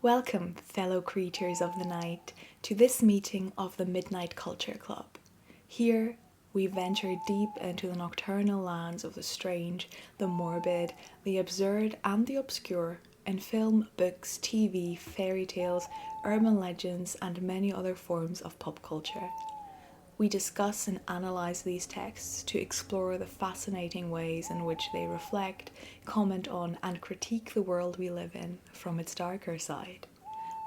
Welcome, fellow creatures of the night, to this meeting of the Midnight Culture Club. Here, we venture deep into the nocturnal lands of the strange, the morbid, the absurd, and the obscure in film, books, TV, fairy tales, urban legends, and many other forms of pop culture. We discuss and analyse these texts to explore the fascinating ways in which they reflect, comment on, and critique the world we live in from its darker side.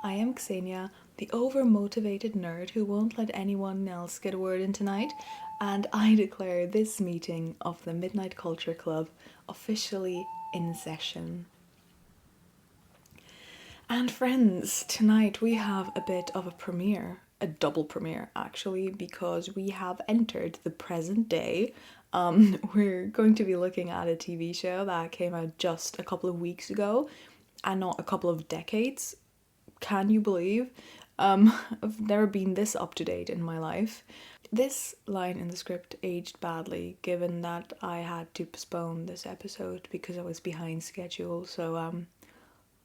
I am Xenia, the over-motivated nerd who won't let anyone else get a word in tonight, and I declare this meeting of the Midnight Culture Club officially in session. And friends, tonight we have a bit of a premiere. A double premiere actually, because we have entered the present day. We're going to be looking at a TV show that came out just a couple of weeks ago and not a couple of decades. Can you believe? I've never been this up to date in my life. This line in the script aged badly given that I had to postpone this episode because I was behind schedule. So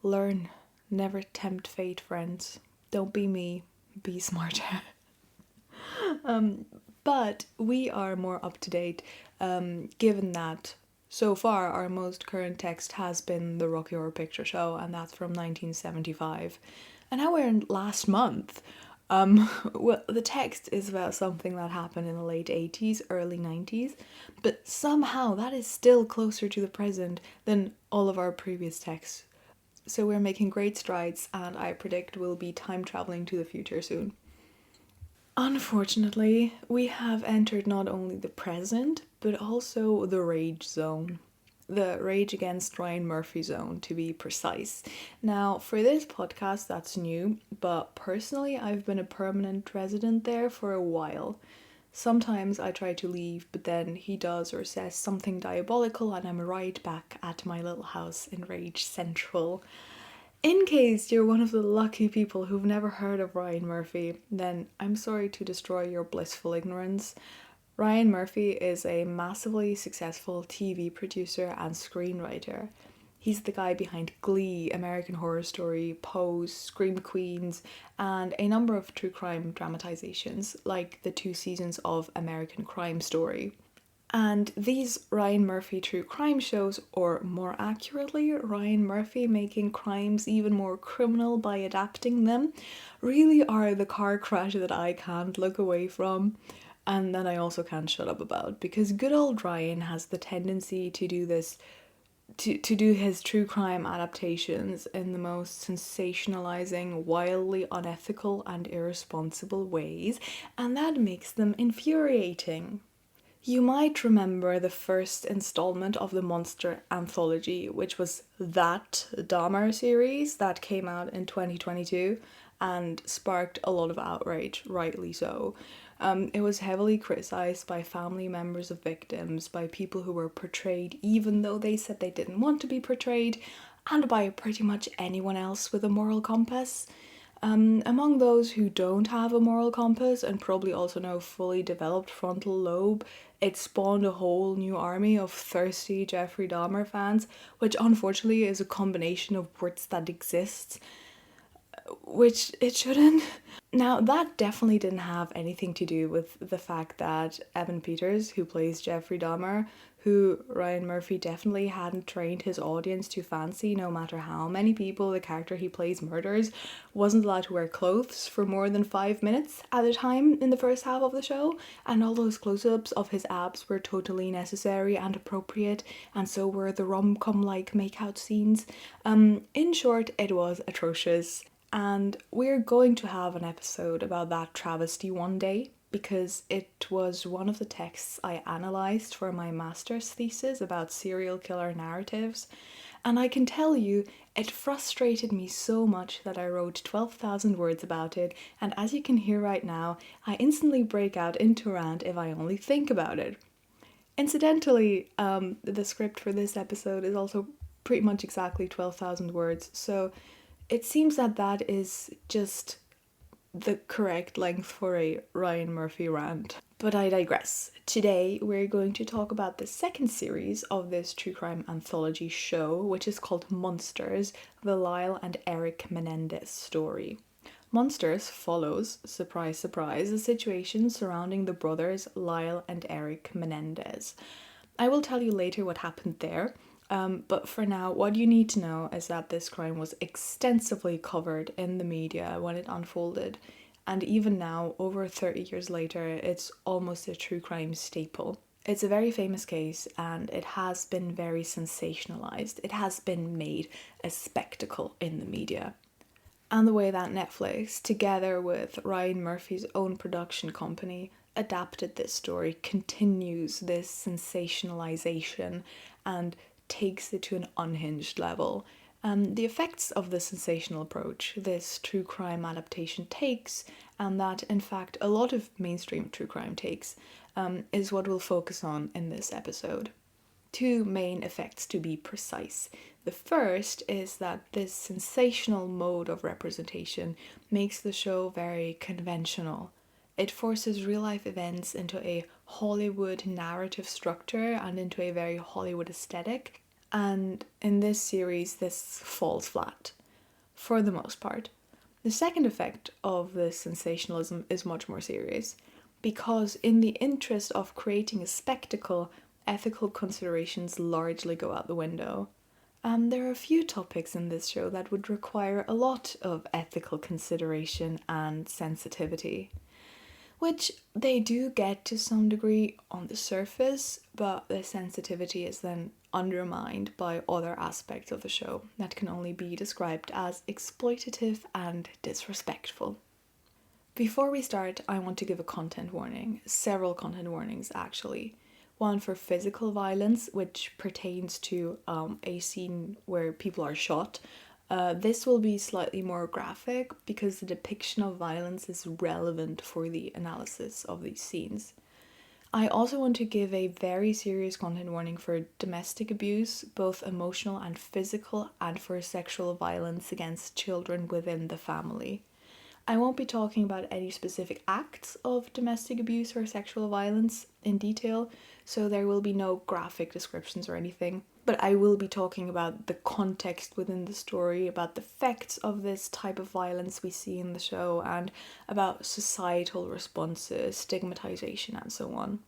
learn, never tempt fate, friends. Don't be me. Be smarter. But we are more up to date, given that so far our most current text has been the Rocky Horror Picture Show, and that's from 1975. And now we're in last month. Well, the text is about something that happened in the late 80s, early 90s, but somehow that is still closer to the present than all of our previous texts. So we're making great strides, and I predict we'll be time traveling to the future soon. Unfortunately, we have entered not only the present, but also the rage zone. The Rage Against Ryan Murphy zone, to be precise. Now, for this podcast, that's new, but personally, I've been a permanent resident there for a while. Sometimes I try to leave, but then he does or says something diabolical and I'm right back at my little house in Rage Central. In case you're one of the lucky people who've never heard of Ryan Murphy, then I'm sorry to destroy your blissful ignorance. Ryan Murphy is a massively successful TV producer and screenwriter. He's the guy behind Glee, American Horror Story, Pose, Scream Queens, and a number of true crime dramatizations, like the 2 seasons of American Crime Story. And these Ryan Murphy true crime shows, or more accurately, Ryan Murphy making crimes even more criminal by adapting them, really are the car crash that I can't look away from. And that I also can't shut up about, because good old Ryan has the tendency to do this, to do his true crime adaptations in the most sensationalizing, wildly unethical and irresponsible ways, and that makes them infuriating. You might remember the first installment of the Monster Anthology, which was That Dahmer series that came out in 2022 and sparked a lot of outrage, rightly so. It was heavily criticised by family members of victims, by people who were portrayed even though they said they didn't want to be portrayed, and by pretty much anyone else with a moral compass. Among those who don't have a moral compass and probably also no fully developed frontal lobe, it spawned a whole new army of thirsty Jeffrey Dahmer fans, which unfortunately is a combination of words that exists, which it shouldn't. Now, that definitely didn't have anything to do with the fact that Evan Peters, who plays Jeffrey Dahmer, who Ryan Murphy definitely hadn't trained his audience to fancy, no matter how many people the character he plays murders, wasn't allowed to wear clothes for more than 5 minutes at a time in the first half of the show, and all those close-ups of his abs were totally necessary and appropriate, and so were the rom-com-like make-out scenes. In short, it was atrocious. And we're going to have an episode about that travesty one day, because it was one of the texts I analysed for my master's thesis about serial killer narratives, and I can tell you, it frustrated me so much that I wrote 12,000 words about it, and as you can hear right now, I instantly break out into rant if I only think about it. Incidentally, the script for this episode is also pretty much exactly 12,000 words, so it seems that is just the correct length for a Ryan Murphy rant. But I digress. Today we're going to talk about the second series of this true crime anthology show, which is called Monsters, the Lyle and Erik Menendez story. Monsters follows, surprise, surprise, the situation surrounding the brothers Lyle and Erik Menendez. I will tell you later what happened there, but for now, what you need to know is that this crime was extensively covered in the media when it unfolded, and even now, over 30 years later, it's almost a true crime staple. It's a very famous case and it has been very sensationalized. It has been made a spectacle in the media. And the way that Netflix, together with Ryan Murphy's own production company, adapted this story continues this sensationalization and takes it to an unhinged level. The effects of the sensational approach this true crime adaptation takes, and that in fact a lot of mainstream true crime takes, is what we'll focus on in this episode. Two main effects to be precise. The first is that this sensational mode of representation makes the show very conventional. It forces real life events into a Hollywood narrative structure and into a very Hollywood aesthetic, and in this series this falls flat for the most part. The second effect of this sensationalism is much more serious, because in the interest of creating a spectacle, ethical considerations largely go out the window. There are a few topics in this show that would require a lot of ethical consideration and sensitivity, which they do get to some degree on the surface, but the sensitivity is then undermined by other aspects of the show that can only be described as exploitative and disrespectful. Before we start, I want to give a content warning, several content warnings actually. One for physical violence, which pertains to a scene where people are shot. This will be slightly more graphic because the depiction of violence is relevant for the analysis of these scenes. I also want to give a very serious content warning for domestic abuse, both emotional and physical, and for sexual violence against children within the family. I won't be talking about any specific acts of domestic abuse or sexual violence in detail, so there will be no graphic descriptions or anything, but I will be talking about the context within the story, about the effects of this type of violence we see in the show, and about societal responses, stigmatization, and so on.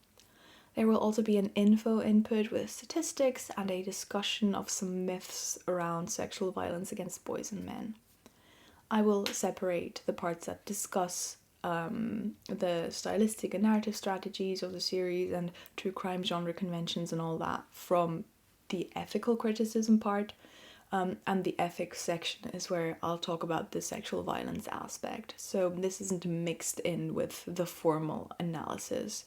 There will also be an info input with statistics and a discussion of some myths around sexual violence against boys and men. I will separate the parts that discuss the stylistic and narrative strategies of the series and true crime genre conventions and all that from the ethical criticism part, and the ethics section is where I'll talk about the sexual violence aspect. So this isn't mixed in with the formal analysis.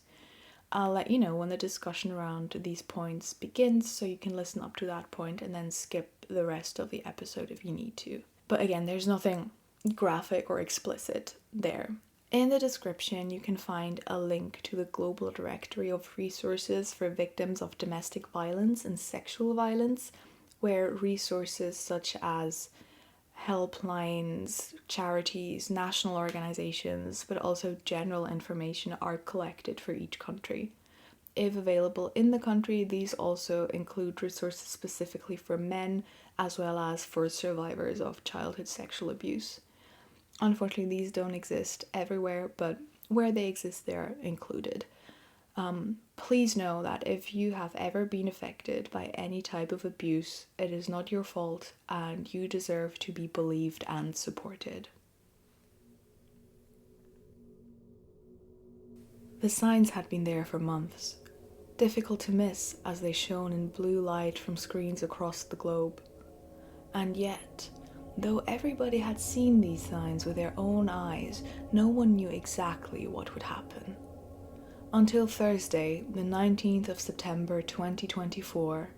I'll let you know when the discussion around these points begins, so you can listen up to that point and then skip the rest of the episode if you need to. But again, there's nothing graphic or explicit there. In the description, you can find a link to the global directory of resources for victims of domestic violence and sexual violence, where resources such as helplines, charities, national organizations, but also general information are collected for each country. If available in the country, these also include resources specifically for men, as well as for survivors of childhood sexual abuse. Unfortunately, these don't exist everywhere, but where they exist, they are included. Please know that if you have ever been affected by any type of abuse, it is not your fault and you deserve to be believed and supported. The signs had been there for months, difficult to miss as they shone in blue light from screens across the globe. And yet, though everybody had seen these signs with their own eyes, no one knew exactly what would happen. Until Thursday, the 19th of September 2024.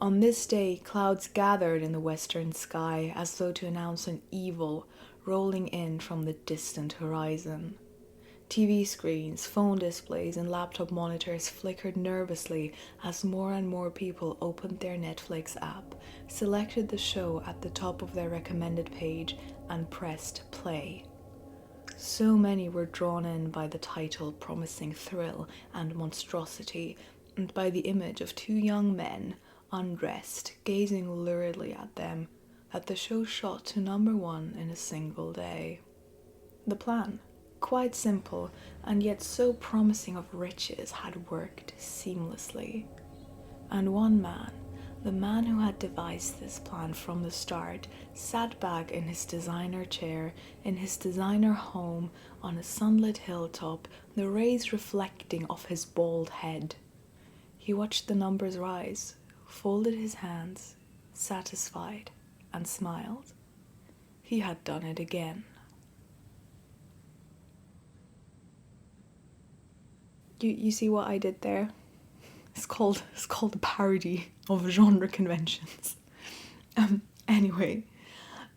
On this day, clouds gathered in the western sky as though to announce an evil rolling in from the distant horizon. TV screens, phone displays, and laptop monitors flickered nervously as more and more people opened their Netflix app, selected the show at the top of their recommended page, and pressed play. So many were drawn in by the title promising thrill and monstrosity, and by the image of two young men, undressed, gazing luridly at them, that the show shot to #1 in a single day. The plan, quite simple and yet so promising of riches, had worked seamlessly. And one man, the man who had devised this plan from the start, sat back in his designer chair, in his designer home, on a sunlit hilltop, the rays reflecting off his bald head. He watched the numbers rise, folded his hands, satisfied, and smiled. He had done it again. You see what I did there? It's called a parody of genre conventions. Anyway,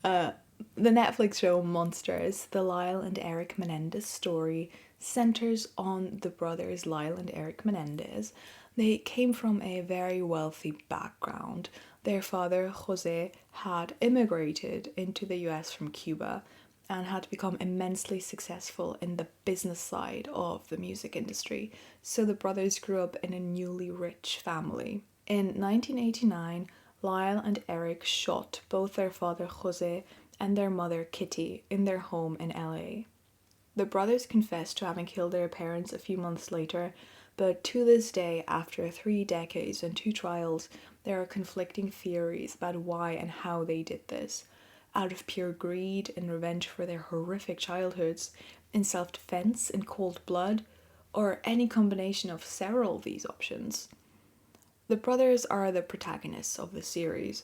the Netflix show Monsters, the Lyle and Erik Menendez story, centers on the brothers Lyle and Erik Menendez. They came from a very wealthy background. Their father, Jose, had immigrated into the US from Cuba and had become immensely successful in the business side of the music industry. So the brothers grew up in a newly rich family. In 1989, Lyle and Erik shot both their father Jose and their mother Kitty in their home in LA. The brothers confessed to having killed their parents a few months later, but to this day, after 3 decades and 2 trials, there are conflicting theories about why and how they did this. Out of pure greed and revenge for their horrific childhoods, in self-defense, in cold blood, or any combination of several of these options. The brothers are the protagonists of the series.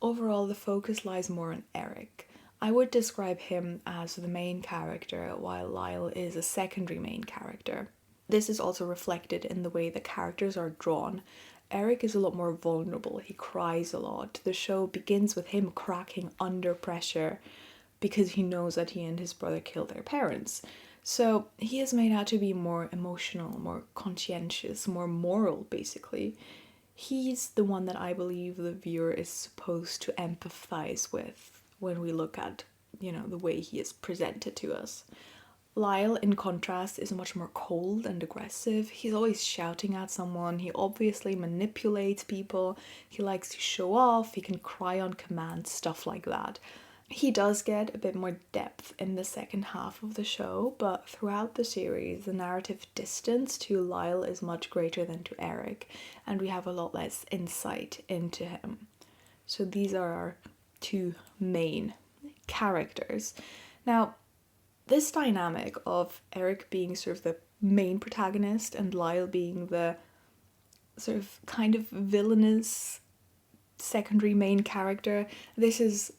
Overall, the focus lies more on Erik. I would describe him as the main character, while Lyle is a secondary main character. This is also reflected in the way the characters are drawn. Erik is a lot more vulnerable, he cries a lot. The show begins with him cracking under pressure because he knows that he and his brother killed their parents. So he is made out to be more emotional, more conscientious, more moral, basically. He's the one that I believe the viewer is supposed to empathize with when we look at, the way he is presented to us. Lyle, in contrast, is much more cold and aggressive. He's always shouting at someone. He obviously manipulates people. He likes to show off. He can cry on command, stuff like that. He does get a bit more depth in the second half of the show, but throughout the series, the narrative distance to Lyle is much greater than to Erik, and we have a lot less insight into him. So these are our 2 main characters. Now, this dynamic of Erik being sort of the main protagonist and Lyle being the sort of kind of villainous secondary main character, this is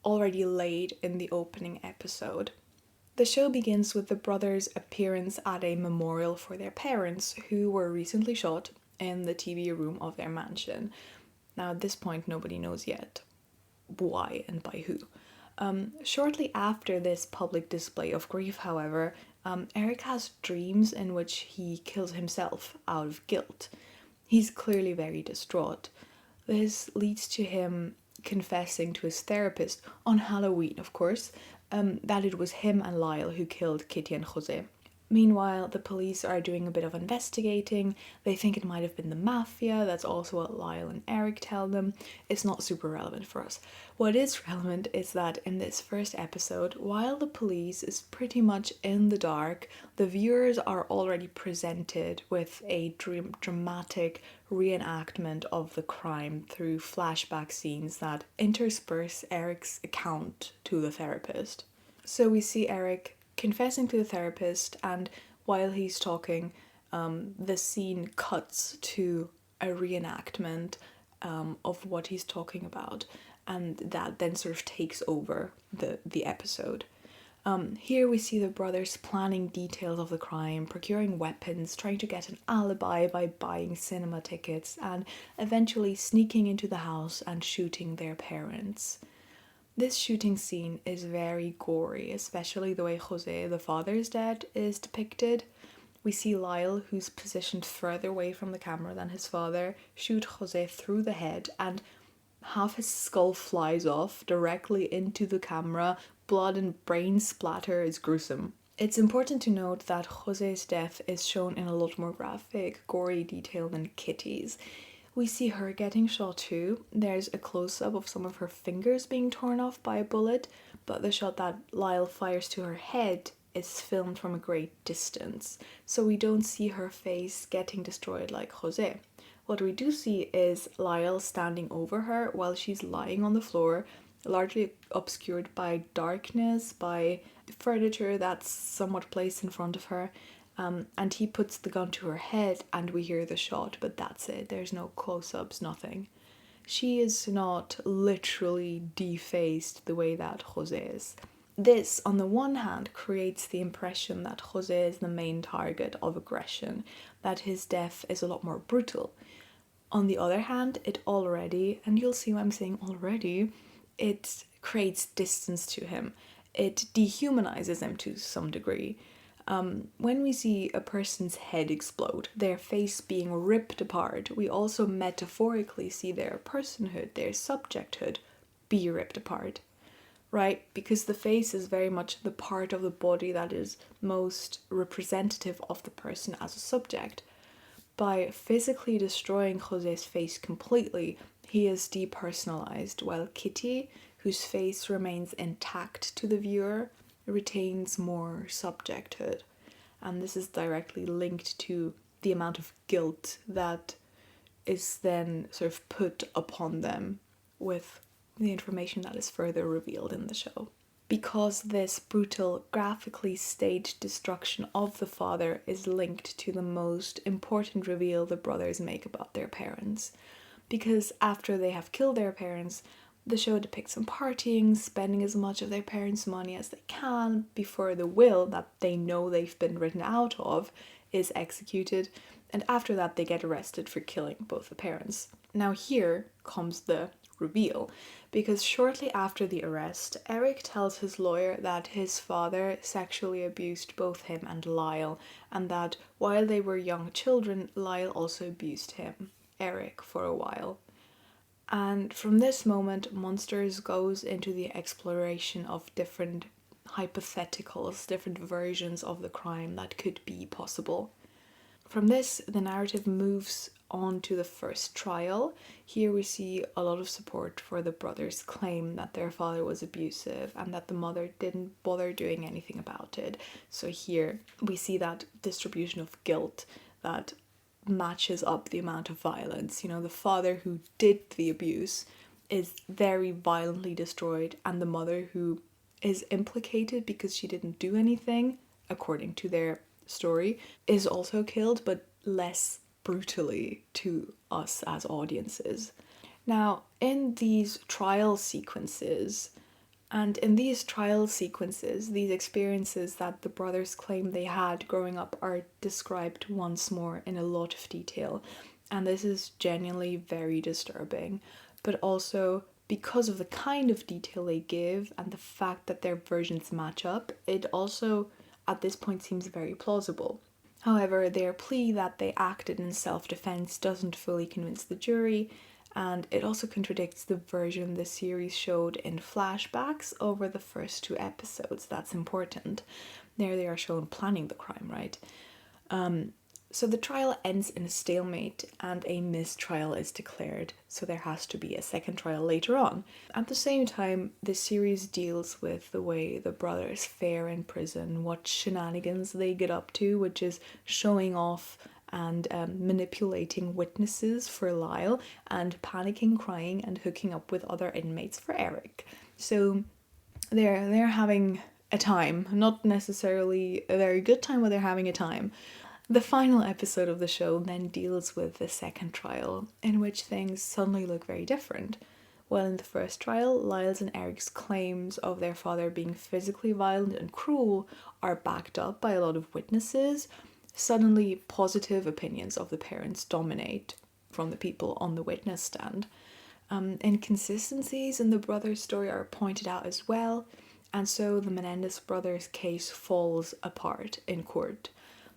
already laid in the opening episode. The show begins with the brothers' appearance at a memorial for their parents who were recently shot in the TV room of their mansion. Now, at this point, nobody knows yet why and by who. Shortly after this public display of grief, however, Erik has dreams in which he kills himself out of guilt. He's clearly very distraught. This leads to him confessing to his therapist, on Halloween of course, that it was him and Lyle who killed Kitty and Jose. Meanwhile, the police are doing a bit of investigating. They think it might have been the mafia. That's also what Lyle and Erik tell them. It's not super relevant for us. What is relevant is that in this first episode, while the police is pretty much in the dark, the viewers are already presented with a dramatic reenactment of the crime through flashback scenes that intersperse Erik's account to the therapist. So we see Erik confessing to the therapist, and while he's talking, the scene cuts to a reenactment of what he's talking about, and that then sort of takes over the episode. Here we see the brothers planning details of the crime, procuring weapons, trying to get an alibi by buying cinema tickets, and eventually sneaking into the house and shooting their parents. This shooting scene is very gory, especially the way Jose, the father's death, is depicted. We see Lyle, who's positioned further away from the camera than his father, shoot Jose through the head, and half his skull flies off directly into the camera, blood and brain splatter is gruesome. It's important to note that Jose's death is shown in a lot more graphic, gory detail than Kitty's. We see her getting shot too. There's a close-up of some of her fingers being torn off by a bullet, but the shot that Lyle fires to her head is filmed from a great distance, so we don't see her face getting destroyed like Jose. What we do see is Lyle standing over her while she's lying on the floor, largely obscured by darkness, by furniture that's somewhat placed in front of her. And he puts the gun to her head and we hear the shot, but that's it. There's no close-ups, nothing. She is not literally defaced the way that Jose is. This, on the one hand, creates the impression that Jose is the main target of aggression, that his death is a lot more brutal. On the other hand, it already, and you'll see what I'm saying already, it creates distance to him. It dehumanizes him to some degree. When we see a person's head explode, their face being ripped apart, we also metaphorically see their personhood, their subjecthood, be ripped apart, right? Because the face is very much the part of the body that is most representative of the person as a subject. By physically destroying Jose's face completely, he is depersonalized, while Kitty, whose face remains intact to the viewer, retains more subjecthood. And this is directly linked to the amount of guilt that is then sort of put upon them with the information that is further revealed in the show. Because this brutal, graphically staged destruction of the father is linked to the most important reveal the brothers make about their parents. Because after they have killed their parents, the show depicts them partying, spending as much of their parents' money as they can before the will that they know they've been written out of is executed, and after that they get arrested for killing both the parents. Now here comes the reveal, because shortly after the arrest, Erik tells his lawyer that his father sexually abused both him and Lyle, and that while they were young children, Lyle also abused him, Erik, for a while. And from this moment, Monsters goes into the exploration of different hypotheticals, different versions of the crime that could be possible. From this, the narrative moves on to the first trial. Here we see a lot of support for the brothers' claim that their father was abusive and that the mother didn't bother doing anything about it. So here we see that distribution of guilt that matches up the amount of violence. You know, the father who did the abuse is very violently destroyed, and the mother who is implicated because she didn't do anything, according to their story, is also killed, but less brutally to us as audiences. Now, in these trial sequences, these experiences that the brothers claim they had growing up are described once more in a lot of detail. And this is genuinely very disturbing. But also, because of the kind of detail they give and the fact that their versions match up, it also, at this point, seems very plausible. However, their plea that they acted in self-defense doesn't fully convince the jury, and it also contradicts the version the series showed in flashbacks over the first 2 episodes. That's important. There they are shown planning the crime, right? So the trial ends in a stalemate and a mistrial is declared, so there has to be a second trial later on. At the same time, the series deals with the way the brothers fare in prison, what shenanigans they get up to, which is showing off and manipulating witnesses for Lyle, and panicking, crying, and hooking up with other inmates for Erik. So they're having a time, not necessarily a very good time, but they're having a time. The final episode of the show then deals with the second trial, in which things suddenly look very different. While in the first trial, Lyle's and Erik's claims of their father being physically violent and cruel are backed up by a lot of witnesses, suddenly positive opinions of the parents dominate from the people on the witness stand. Inconsistencies in the brothers' story are pointed out as well, and so the Menendez brothers' case falls apart in court.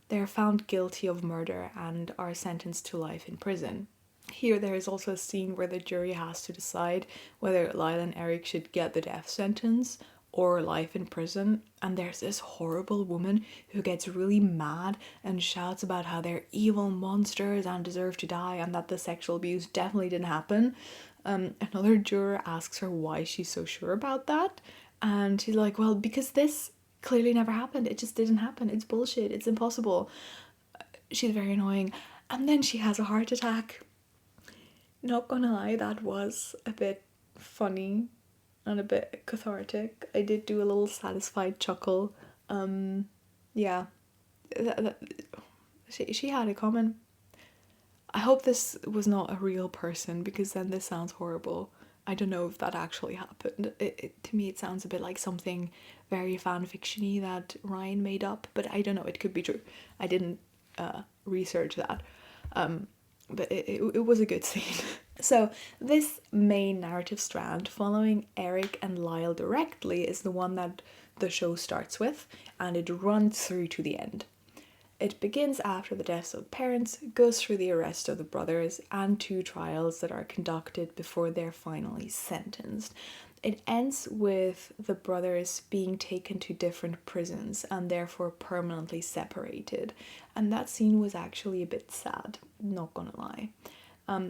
They are found guilty of murder and are sentenced to life in prison. Here there is also a scene where the jury has to decide whether Lyle and Erik should get the death sentence or life in prison, and there's this horrible woman who gets really mad and shouts about how they're evil monsters and deserve to die, and that the sexual abuse definitely didn't happen. Another juror asks her why she's so sure about that, and she's like, well, because this clearly never happened. It just didn't happen. It's bullshit. It's impossible. She's very annoying. And then she has a heart attack. Not gonna lie, that was a bit funny and a bit cathartic. I did do a little satisfied chuckle. Yeah, she had it coming. I hope this was not a real person, because then this sounds horrible. I don't know if that actually happened. To me, it sounds a bit like something very fan fiction-y that Ryan made up, but I don't know. It could be true. I didn't research that. But it was a good scene. So this main narrative strand following Erik and Lyle directly is the one that the show starts with, and it runs through to the end. It begins after the deaths of parents, goes through the arrest of the brothers, and 2 trials that are conducted before they're finally sentenced. It ends with the brothers being taken to different prisons and therefore permanently separated. And that scene was actually a bit sad, not gonna lie.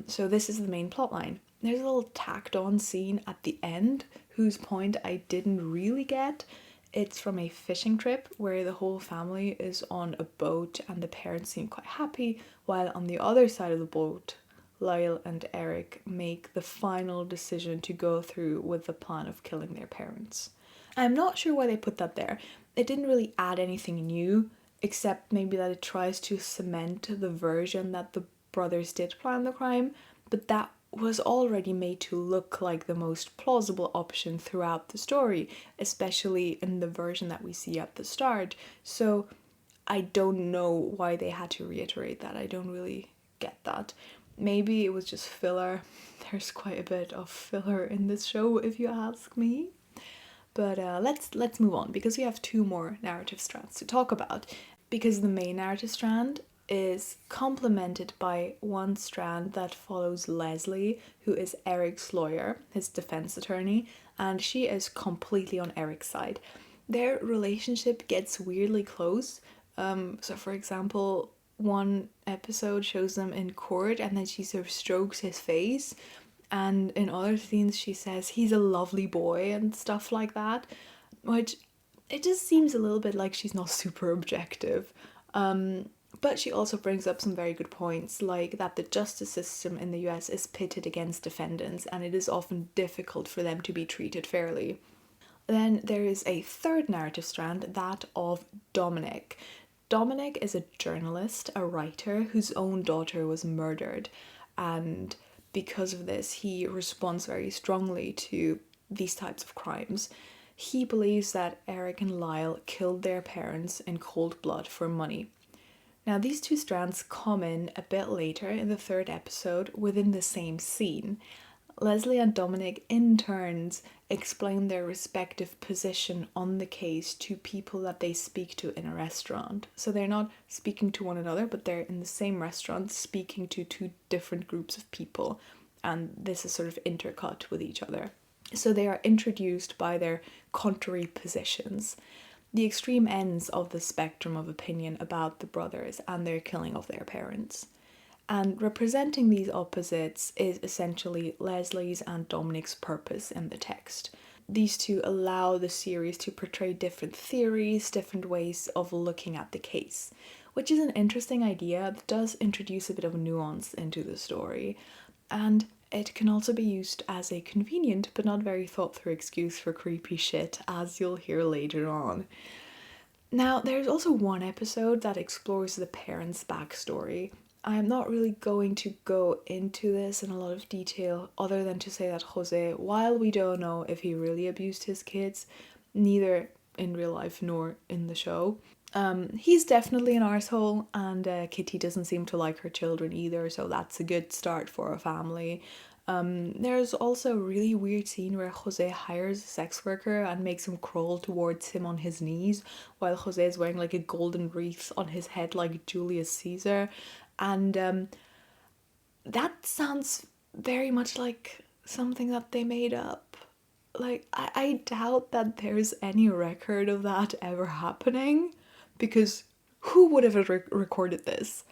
So this is the main plotline. There's a little tacked on scene at the end whose point I didn't really get. It's from a fishing trip where the whole family is on a boat and the parents seem quite happy, while on the other side of the boat, Lyle and Erik make the final decision to go through with the plan of killing their parents. I'm not sure why they put that there. It didn't really add anything new, except maybe that it tries to cement the version that the brothers did plan the crime, but that was already made to look like the most plausible option throughout the story, especially in the version that we see at the start. So I don't know why they had to reiterate that. I don't really get that. Maybe it was just filler. There's quite a bit of filler in this show, if you ask me. But let's move on, because we have 2 more narrative strands to talk about. Because the main narrative strand is complemented by one strand that follows Leslie, who is Erik's lawyer, his defense attorney, and she is completely on Erik's side. Their relationship gets weirdly close. So for example, one episode shows them in court and then she sort of strokes his face, and in other scenes she says he's a lovely boy and stuff like that, which it just seems a little bit like she's not super objective. But she also brings up some very good points, like that the justice system in the US is pitted against defendants and it is often difficult for them to be treated fairly. Then there is a third narrative strand, that of Dominic. Dominic is a journalist, a writer, whose own daughter was murdered, and because of this he responds very strongly to these types of crimes. He believes that Erik and Lyle killed their parents in cold blood for money. Now, these 2 strands come in a bit later in the 3rd episode within the same scene. Leslie and Dominic, in turns, explain their respective position on the case to people that they speak to in a restaurant. So they're not speaking to one another, but they're in the same restaurant speaking to 2 different groups of people, and this is sort of intercut with each other. So they are introduced by their contrary positions, the extreme ends of the spectrum of opinion about the brothers and their killing of their parents. And representing these opposites is essentially Leslie's and Dominic's purpose in the text. These 2 allow the series to portray different theories, different ways of looking at the case, which is an interesting idea that does introduce a bit of nuance into the story. And it can also be used as a convenient but not very thought through excuse for creepy shit, as you'll hear later on. Now, there's also one episode that explores the parents' backstory. I'm not really going to go into this in a lot of detail, other than to say that Jose, while we don't know if he really abused his kids, neither in real life nor in the show, he's definitely an arsehole, and Kitty doesn't seem to like her children either, so that's a good start for a family. There's also a really weird scene where Jose hires a sex worker and makes him crawl towards him on his knees while Jose is wearing like a golden wreath on his head like Julius Caesar, and that sounds very much like something that they made up. like, I doubt that there's any record of that ever happening, because who would have recorded this?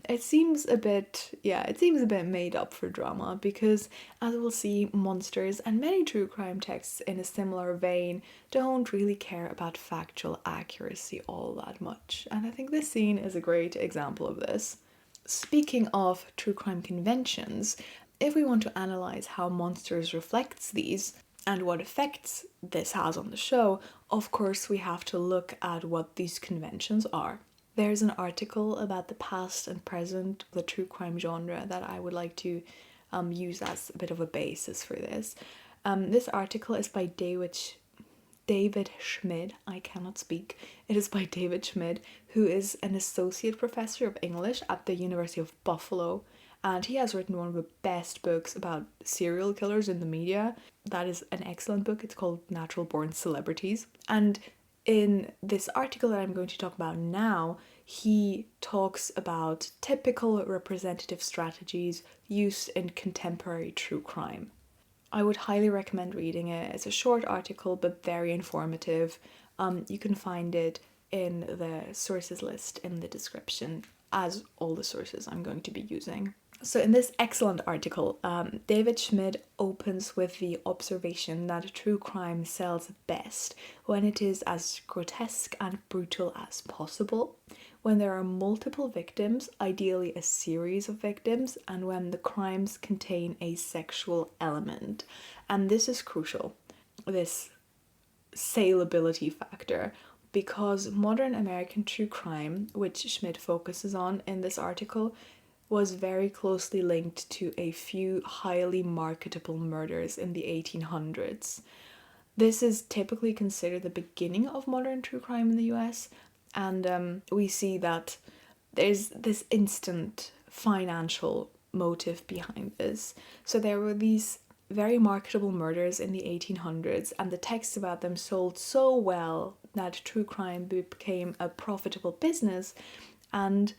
It seems a bit, yeah, it seems a bit made up for drama, because as we'll see, monsters and many true crime texts in a similar vein don't really care about factual accuracy all that much. And I think this scene is a great example of this. Speaking of true crime conventions, if we want to analyze how Monsters reflects these and what effects this has on the show, of course we have to look at what these conventions are. There's an article about the past and present of the true crime genre that I would like to use as a bit of a basis for this. This article is by David Schmid. I cannot speak. It is by David Schmid, who is an associate professor of English at the University of Buffalo, and he has written one of the best books about serial killers in the media. That is an excellent book. It's called Natural Born Celebrities. And in this article that I'm going to talk about now, he talks about typical representative strategies used in contemporary true crime. I would highly recommend reading it. It's a short article but very informative. You can find it in the sources list in the description, as all the sources I'm going to be using. So in this excellent article, David Schmid opens with the observation that true crime sells best when it is as grotesque and brutal as possible, when there are multiple victims, ideally a series of victims, and when the crimes contain a sexual element. And this is crucial, this saleability factor, because modern American true crime, which Schmid focuses on in this article, was very closely linked to a few highly marketable murders in the 1800s. This is typically considered the beginning of modern true crime in the US, and we see that there's this instant financial motive behind this. So there were these very marketable murders in the 1800s, and the texts about them sold so well that true crime became a profitable business, and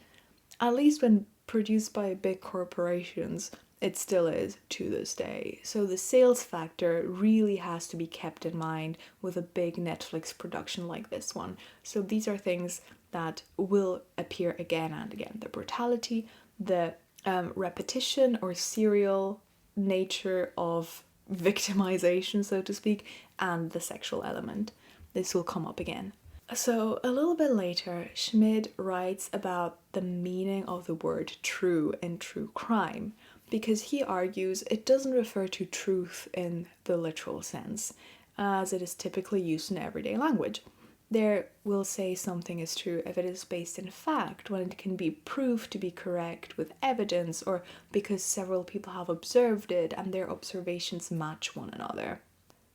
at least when produced by big corporations, it still is to this day. So the sales factor really has to be kept in mind with a big Netflix production like this one. So these are things that will appear again and again. The brutality, the repetition or serial nature of victimization, so to speak, and the sexual element. This will come up again. So a little bit later, Schmid writes about the meaning of the word true in true crime, because he argues it doesn't refer to truth in the literal sense, as it is typically used in everyday language. There will say something is true if it is based in fact, when it can be proved to be correct with evidence, or because several people have observed it and their observations match one another.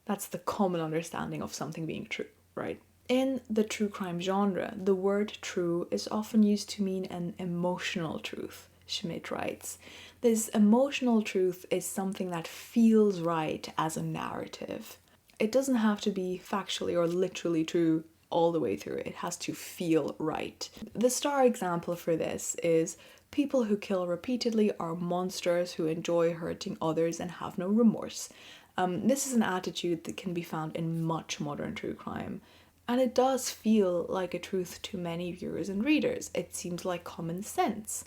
That's the common understanding of something being true, right? In the true crime genre, the word true is often used to mean an emotional truth, Schmid writes. This emotional truth is something that feels right as a narrative. It doesn't have to be factually or literally true all the way through. It has to feel right. The star example for this is people who kill repeatedly are monsters who enjoy hurting others and have no remorse. This is an attitude that can be found in much modern true crime. And it does feel like a truth to many viewers and readers. It seems like common sense.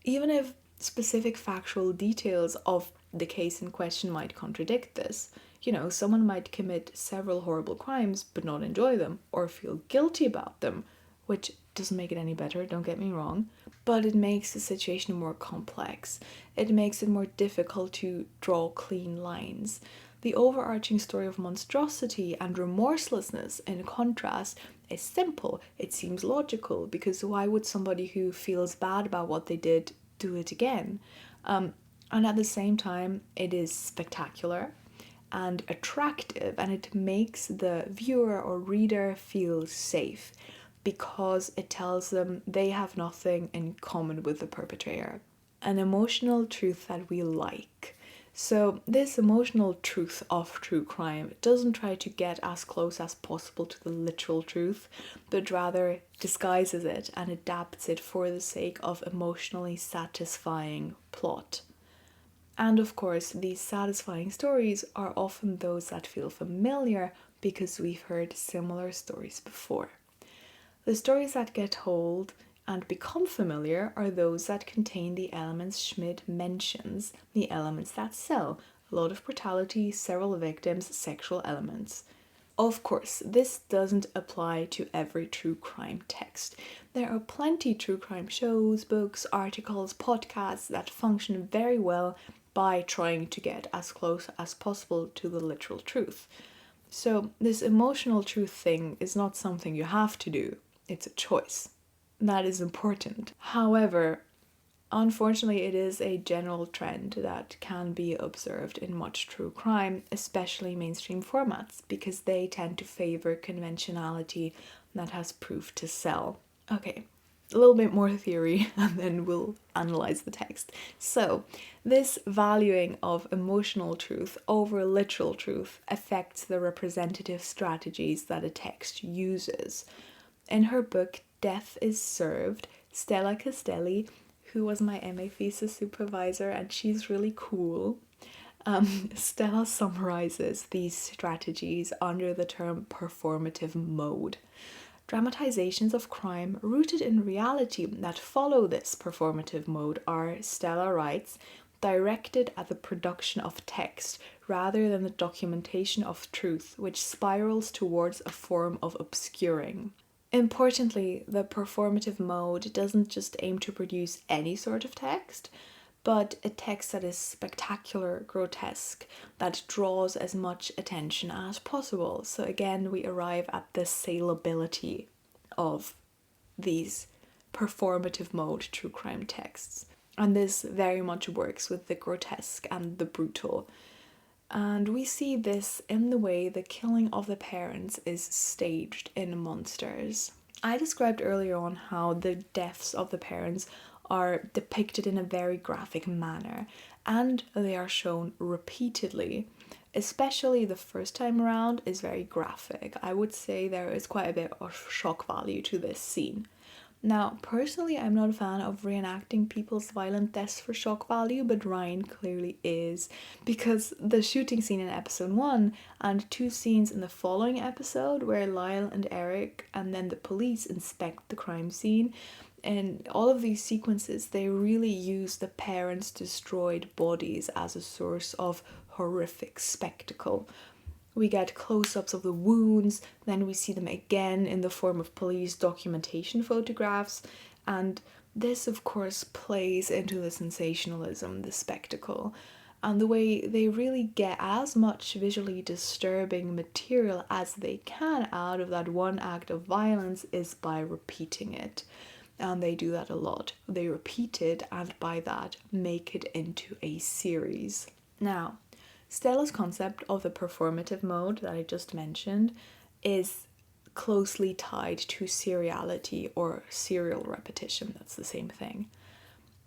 Even if specific factual details of the case in question might contradict this. You know, someone might commit several horrible crimes but not enjoy them or feel guilty about them, which doesn't make it any better, don't get me wrong, but it makes the situation more complex. It makes it more difficult to draw clean lines. The overarching story of monstrosity and remorselessness, in contrast, is simple. It seems logical, because why would somebody who feels bad about what they did do it again? And at the same time, it is spectacular and attractive, and it makes the viewer or reader feel safe because it tells them they have nothing in common with the perpetrator. An emotional truth that we like. So this emotional truth of true crime doesn't try to get as close as possible to the literal truth, but rather disguises it and adapts it for the sake of emotionally satisfying plot. And of course, these satisfying stories are often those that feel familiar because we've heard similar stories before. The stories that get told and become familiar are those that contain the elements Schmidt mentions, the elements that sell: a lot of brutality, several victims, sexual elements. Of course, this doesn't apply to every true crime text. There are plenty true crime shows, books, articles, podcasts that function very well by trying to get as close as possible to the literal truth. So, this emotional truth thing is not something you have to do, it's a choice. That is important. However, unfortunately, it is a general trend that can be observed in much true crime, especially mainstream formats, because they tend to favor conventionality that has proved to sell. Okay, a little bit more theory and then we'll analyze the text. So, this valuing of emotional truth over literal truth affects the representative strategies that a text uses. In her book Death is Served, Stella Castelli, who was my MA thesis supervisor, and she's really cool, Stella summarizes these strategies under the term performative mode. Dramatizations of crime rooted in reality that follow this performative mode are, Stella writes, directed at the production of text rather than the documentation of truth, which spirals towards a form of obscuring. Importantly, the performative mode doesn't just aim to produce any sort of text, but a text that is spectacular, grotesque, that draws as much attention as possible. So again, we arrive at the saleability of these performative mode true crime texts. And this very much works with the grotesque and the brutal. And we see this in the way the killing of the parents is staged in Monsters. I described earlier on how the deaths of the parents are depicted in a very graphic manner, and they are shown repeatedly. Especially the first time around is very graphic. I would say there is quite a bit of shock value to this scene. Now, personally, I'm not a fan of reenacting people's violent deaths for shock value, but Ryan clearly is, because the shooting scene in episode 1 and 2 scenes in the following episode where Lyle and Erik and then the police inspect the crime scene, and all of these sequences, they really use the parents' destroyed bodies as a source of horrific spectacle. We get close-ups of the wounds, then we see them again in the form of police documentation photographs, and this of course plays into the sensationalism, the spectacle, and the way they really get as much visually disturbing material as they can out of that one act of violence is by repeating it. And they do that a lot. They repeat it and by that make it into a series. Now, Stella's concept of the performative mode that I just mentioned is closely tied to seriality or serial repetition. That's the same thing.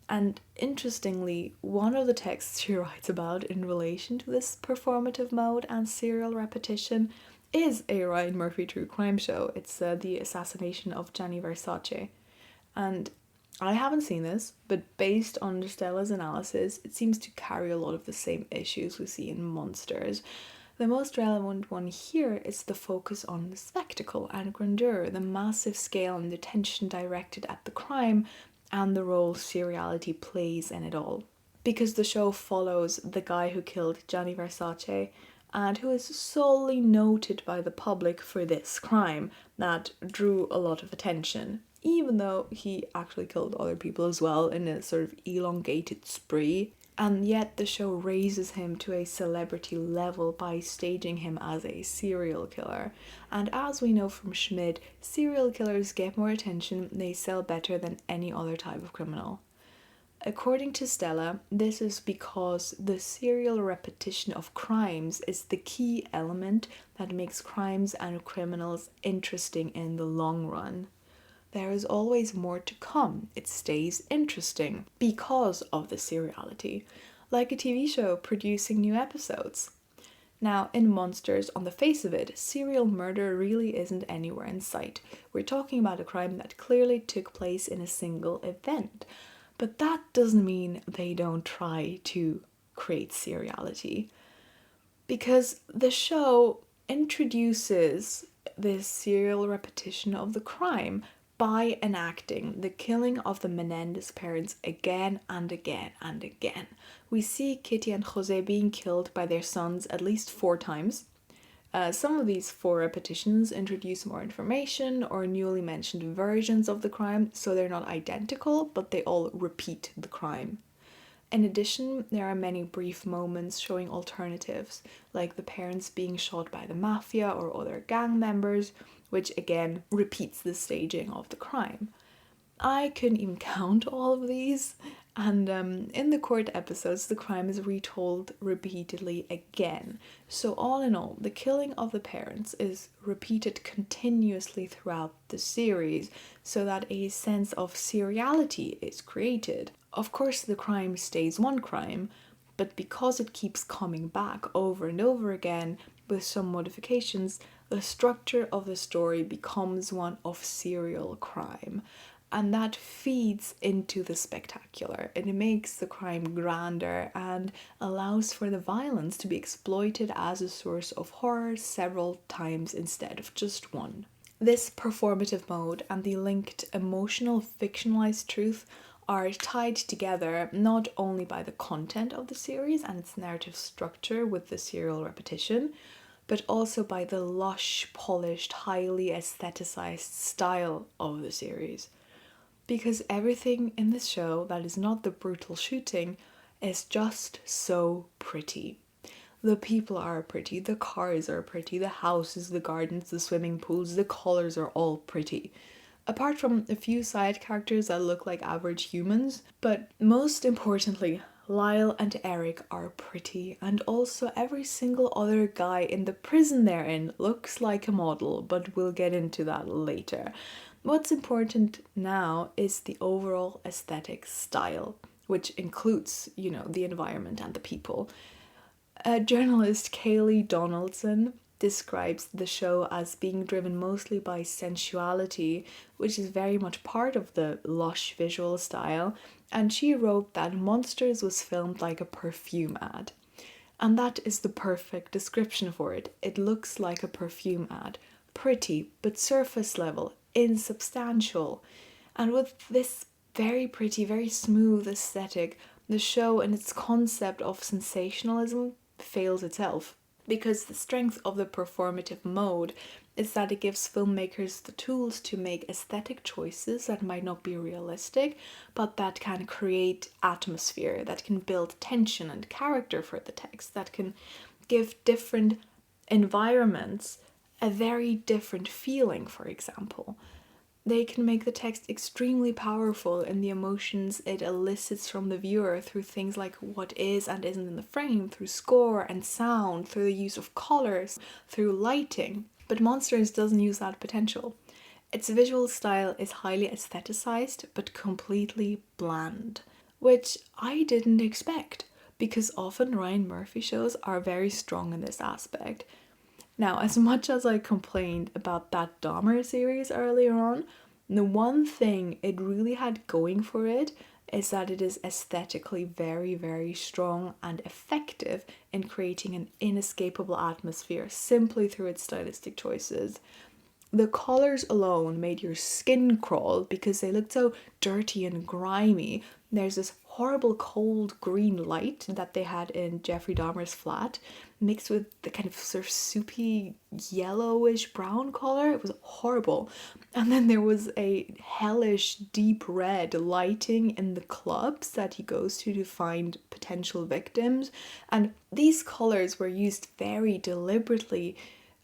And interestingly, one of the texts she writes about in relation to this performative mode and serial repetition is a Ryan Murphy true crime show. It's The Assassination of Gianni Versace. And I haven't seen this, but based on Stella's analysis, it seems to carry a lot of the same issues we see in Monsters. The most relevant one here is the focus on the spectacle and grandeur, the massive scale and the attention directed at the crime, and the role seriality plays in it all. Because the show follows the guy who killed Gianni Versace, and who is solely noted by the public for this crime that drew a lot of attention, even though he actually killed other people as well in a sort of elongated spree. And yet the show raises him to a celebrity level by staging him as a serial killer. And as we know from Schmidt, serial killers get more attention, they sell better than any other type of criminal. According to Stella, this is because the serial repetition of crimes is the key element that makes crimes and criminals interesting in the long run. There is always more to come. It stays interesting because of the seriality, like a TV show producing new episodes. Now, in Monsters, on the face of it, serial murder really isn't anywhere in sight. We're talking about a crime that clearly took place in a single event. But that doesn't mean they don't try to creates seriality. Because the show introduces this serial repetition of the crime by enacting the killing of the Menendez parents again and again and again. We see Kitty and Jose being killed by their sons at least 4 times. Some of these 4 repetitions introduce more information or newly mentioned versions of the crime, so they're not identical, but they all repeat the crime. In addition, there are many brief moments showing alternatives, like the parents being shot by the mafia or other gang members, which again repeats the staging of the crime. I couldn't even count all of these, and in the court episodes, the crime is retold repeatedly again. So, all in all, the killing of the parents is repeated continuously throughout the series, so that a sense of seriality is created. Of course, the crime stays one crime, but because it keeps coming back over and over again with some modifications, the structure of the story becomes one of serial crime. And that feeds into the spectacular. It makes the crime grander and allows for the violence to be exploited as a source of horror several times instead of just one. This performative mode and the linked emotional fictionalized truth are tied together not only by the content of the series and its narrative structure with the serial repetition, but also by the lush, polished, highly aestheticized style of the series. Because everything in this show that is not the brutal shooting is just so pretty. The people are pretty, the cars are pretty, the houses, the gardens, the swimming pools, the colours are all pretty. Apart from a few side characters that look like average humans, but most importantly, Lyle and Erik are pretty, and also every single other guy in the prison they're in looks like a model, but we'll get into that later. What's important now is the overall aesthetic style, which includes, the environment and the people. Journalist Kaylee Donaldson describes the show as being driven mostly by sensuality, which is very much part of the lush visual style, and she wrote that Monsters was filmed like a perfume ad. And that is the perfect description for it. It looks like a perfume ad. Pretty, but surface level, insubstantial. And with this very pretty, very smooth aesthetic, the show and its concept of sensationalism fails itself. Because the strength of the performative mode is that it gives filmmakers the tools to make aesthetic choices that might not be realistic, but that can create atmosphere, that can build tension and character for the text, that can give different environments a very different feeling, for example. They can make the text extremely powerful in the emotions it elicits from the viewer through things like what is and isn't in the frame, through score and sound, through the use of colors, through lighting. But Monsters doesn't use that potential. Its visual style is highly aestheticized but completely bland, which I didn't expect, because often Ryan Murphy shows are very strong in this aspect. Now, as much as I complained about that Dahmer series earlier on, the one thing it really had going for it is that it is aesthetically very, very strong and effective in creating an inescapable atmosphere simply through its stylistic choices. The colours alone made your skin crawl because they looked so dirty and grimy. There's this horrible cold green light that they had in Jeffrey Dahmer's flat, mixed with the kind of sort of soupy yellowish brown color. It was horrible. And then there was a hellish deep red lighting in the clubs that he goes to find potential victims. And these colors were used very deliberately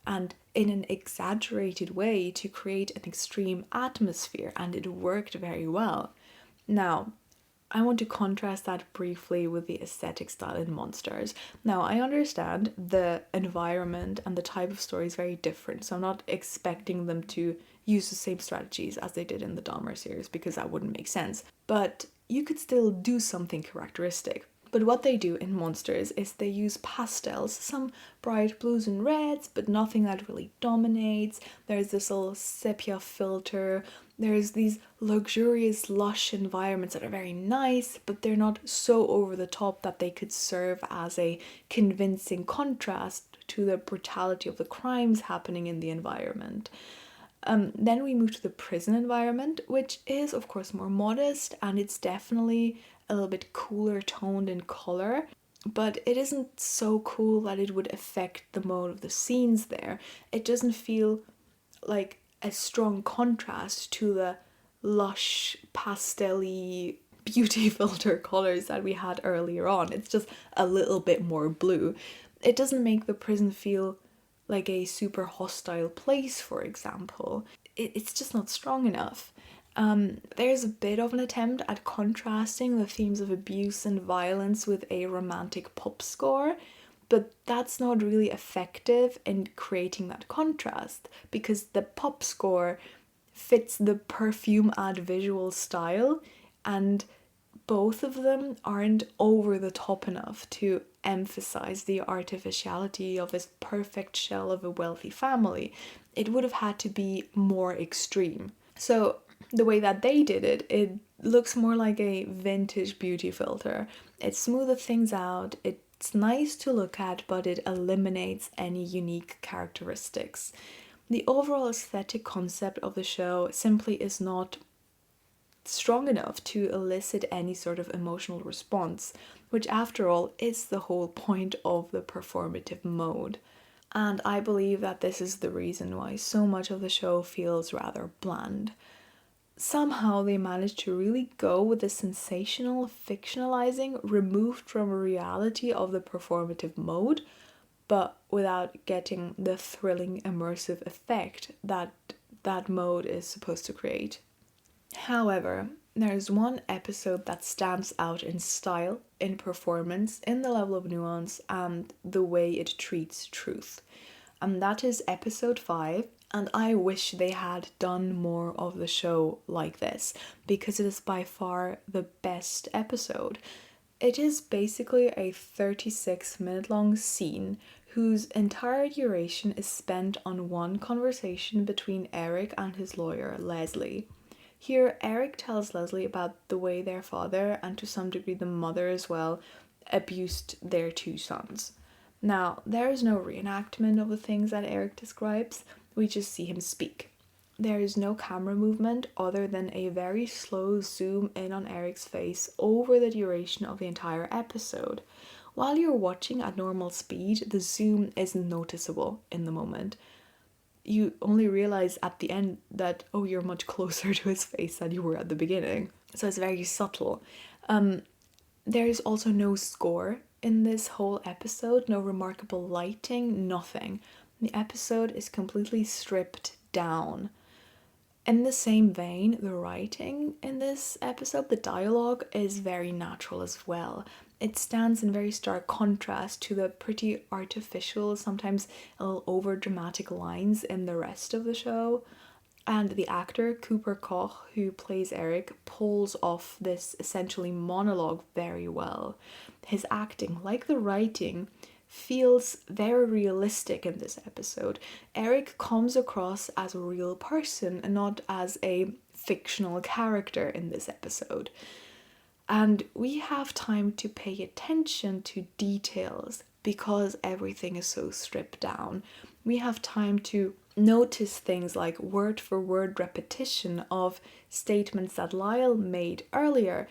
and in an exaggerated way to create an extreme atmosphere, and it worked very well. Now, I want to contrast that briefly with the aesthetic style in Monsters. Now, I understand the environment and the type of story is very different, so I'm not expecting them to use the same strategies as they did in the Dahmer series, because that wouldn't make sense. But you could still do something characteristic. But what they do in Monsters is they use pastels, some bright blues and reds, but nothing that really dominates. There's this little sepia filter. There's these luxurious, lush environments that are very nice, but they're not so over the top that they could serve as a convincing contrast to the brutality of the crimes happening in the environment. Then we move to the prison environment, which is, of course, more modest, and it's definitely a little bit cooler toned in color, but it isn't so cool that it would affect the mode of the scenes there. It doesn't feel like a strong contrast to the lush, pastel-y beauty filter colors that we had earlier on. It's just a little bit more blue. It doesn't make the prison feel like a super hostile place, for example. It's just not strong enough. There's a bit of an attempt at contrasting the themes of abuse and violence with a romantic pop score, but that's not really effective in creating that contrast because the pop score fits the perfume ad visual style, and both of them aren't over the top enough to emphasize the artificiality of this perfect shell of a wealthy family. It would have had to be more extreme. So the way that they did it, it looks more like a vintage beauty filter. It smoothes things out, it's nice to look at, but it eliminates any unique characteristics. The overall aesthetic concept of the show simply is not strong enough to elicit any sort of emotional response, which after all is the whole point of the performative mode. And I believe that this is the reason why so much of the show feels rather bland. Somehow they managed to really go with the sensational fictionalizing removed from reality of the performative mode, but without getting the thrilling immersive effect that that mode is supposed to create. However, there's one episode that stands out in style, in performance, in the level of nuance, and the way it treats truth. And that is episode 5, and I wish they had done more of the show like this, because it is by far the best episode. It is basically a 36-minute long scene whose entire duration is spent on one conversation between Erik and his lawyer, Leslie. Here, Erik tells Leslie about the way their father, and to some degree the mother as well, abused their 2 sons. Now, there is no reenactment of the things that Erik describes, we just see him speak. There is no camera movement other than a very slow zoom in on Erik's face over the duration of the entire episode. While you're watching at normal speed, the zoom isn't noticeable in the moment. You only realize at the end that, oh, you're much closer to his face than you were at the beginning. So it's very subtle. There's also no score in this whole episode, no remarkable lighting, nothing. The episode is completely stripped down. In the same vein, the writing in this episode, the dialogue, is very natural as well. It stands in very stark contrast to the pretty artificial, sometimes a little over dramatic lines in the rest of the show. And the actor, Cooper Koch, who plays Erik, pulls off this essentially monologue very well. His acting, like the writing, feels very realistic in this episode. Erik comes across as a real person and not as a fictional character in this episode. And we have time to pay attention to details because everything is so stripped down. We have time to notice things like word for word repetition of statements that Lyle made earlier.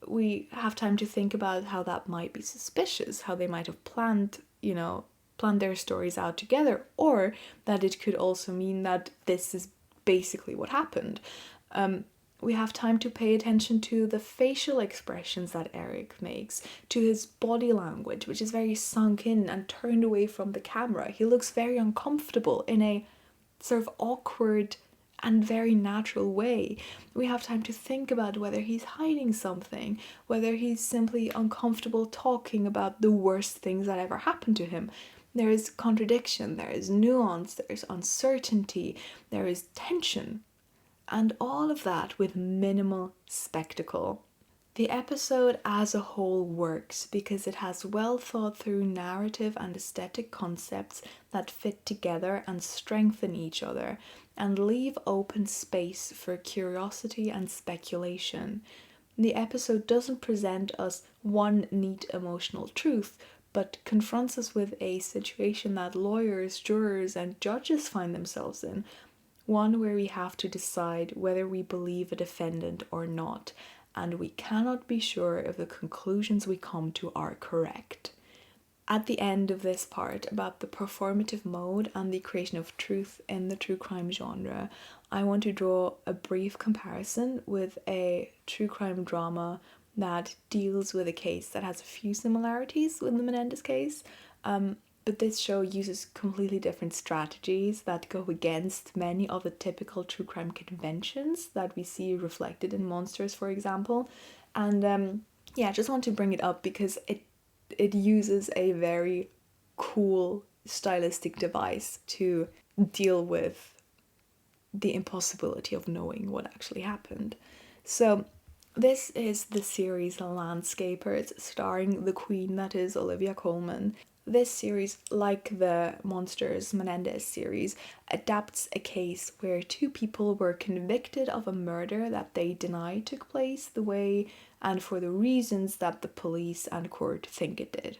We have time to think about how that might be suspicious, how they might have planned their stories out together, or that it could also mean that this is basically what happened. We have time to pay attention to the facial expressions that Erik makes, to his body language, which is very sunk in and turned away from the camera. He looks very uncomfortable in a sort of awkward and very natural way. We have time to think about whether he's hiding something, whether he's simply uncomfortable talking about the worst things that ever happened to him. There is contradiction, there is nuance, there is uncertainty, there is tension. And all of that with minimal spectacle. The episode as a whole works because it has well thought through narrative and aesthetic concepts that fit together and strengthen each other and leave open space for curiosity and speculation. The episode doesn't present us one neat emotional truth, but confronts us with a situation that lawyers, jurors, and judges find themselves in, one where we have to decide whether we believe a defendant or not, and we cannot be sure if the conclusions we come to are correct. At the end of this part about the performative mode and the creation of truth in the true crime genre, I want to draw a brief comparison with a true crime drama that deals with a case that has a few similarities with the Menendez case, but this show uses completely different strategies that go against many of the typical true crime conventions that we see reflected in Monsters, for example. And I just want to bring it up because it uses a very cool stylistic device to deal with the impossibility of knowing what actually happened. So this is the series Landscapers, starring the queen that is Olivia Colman. This series, like the Monsters Menendez series, adapts a case where two people were convicted of a murder that they deny took place the way and for the reasons that the police and court think it did.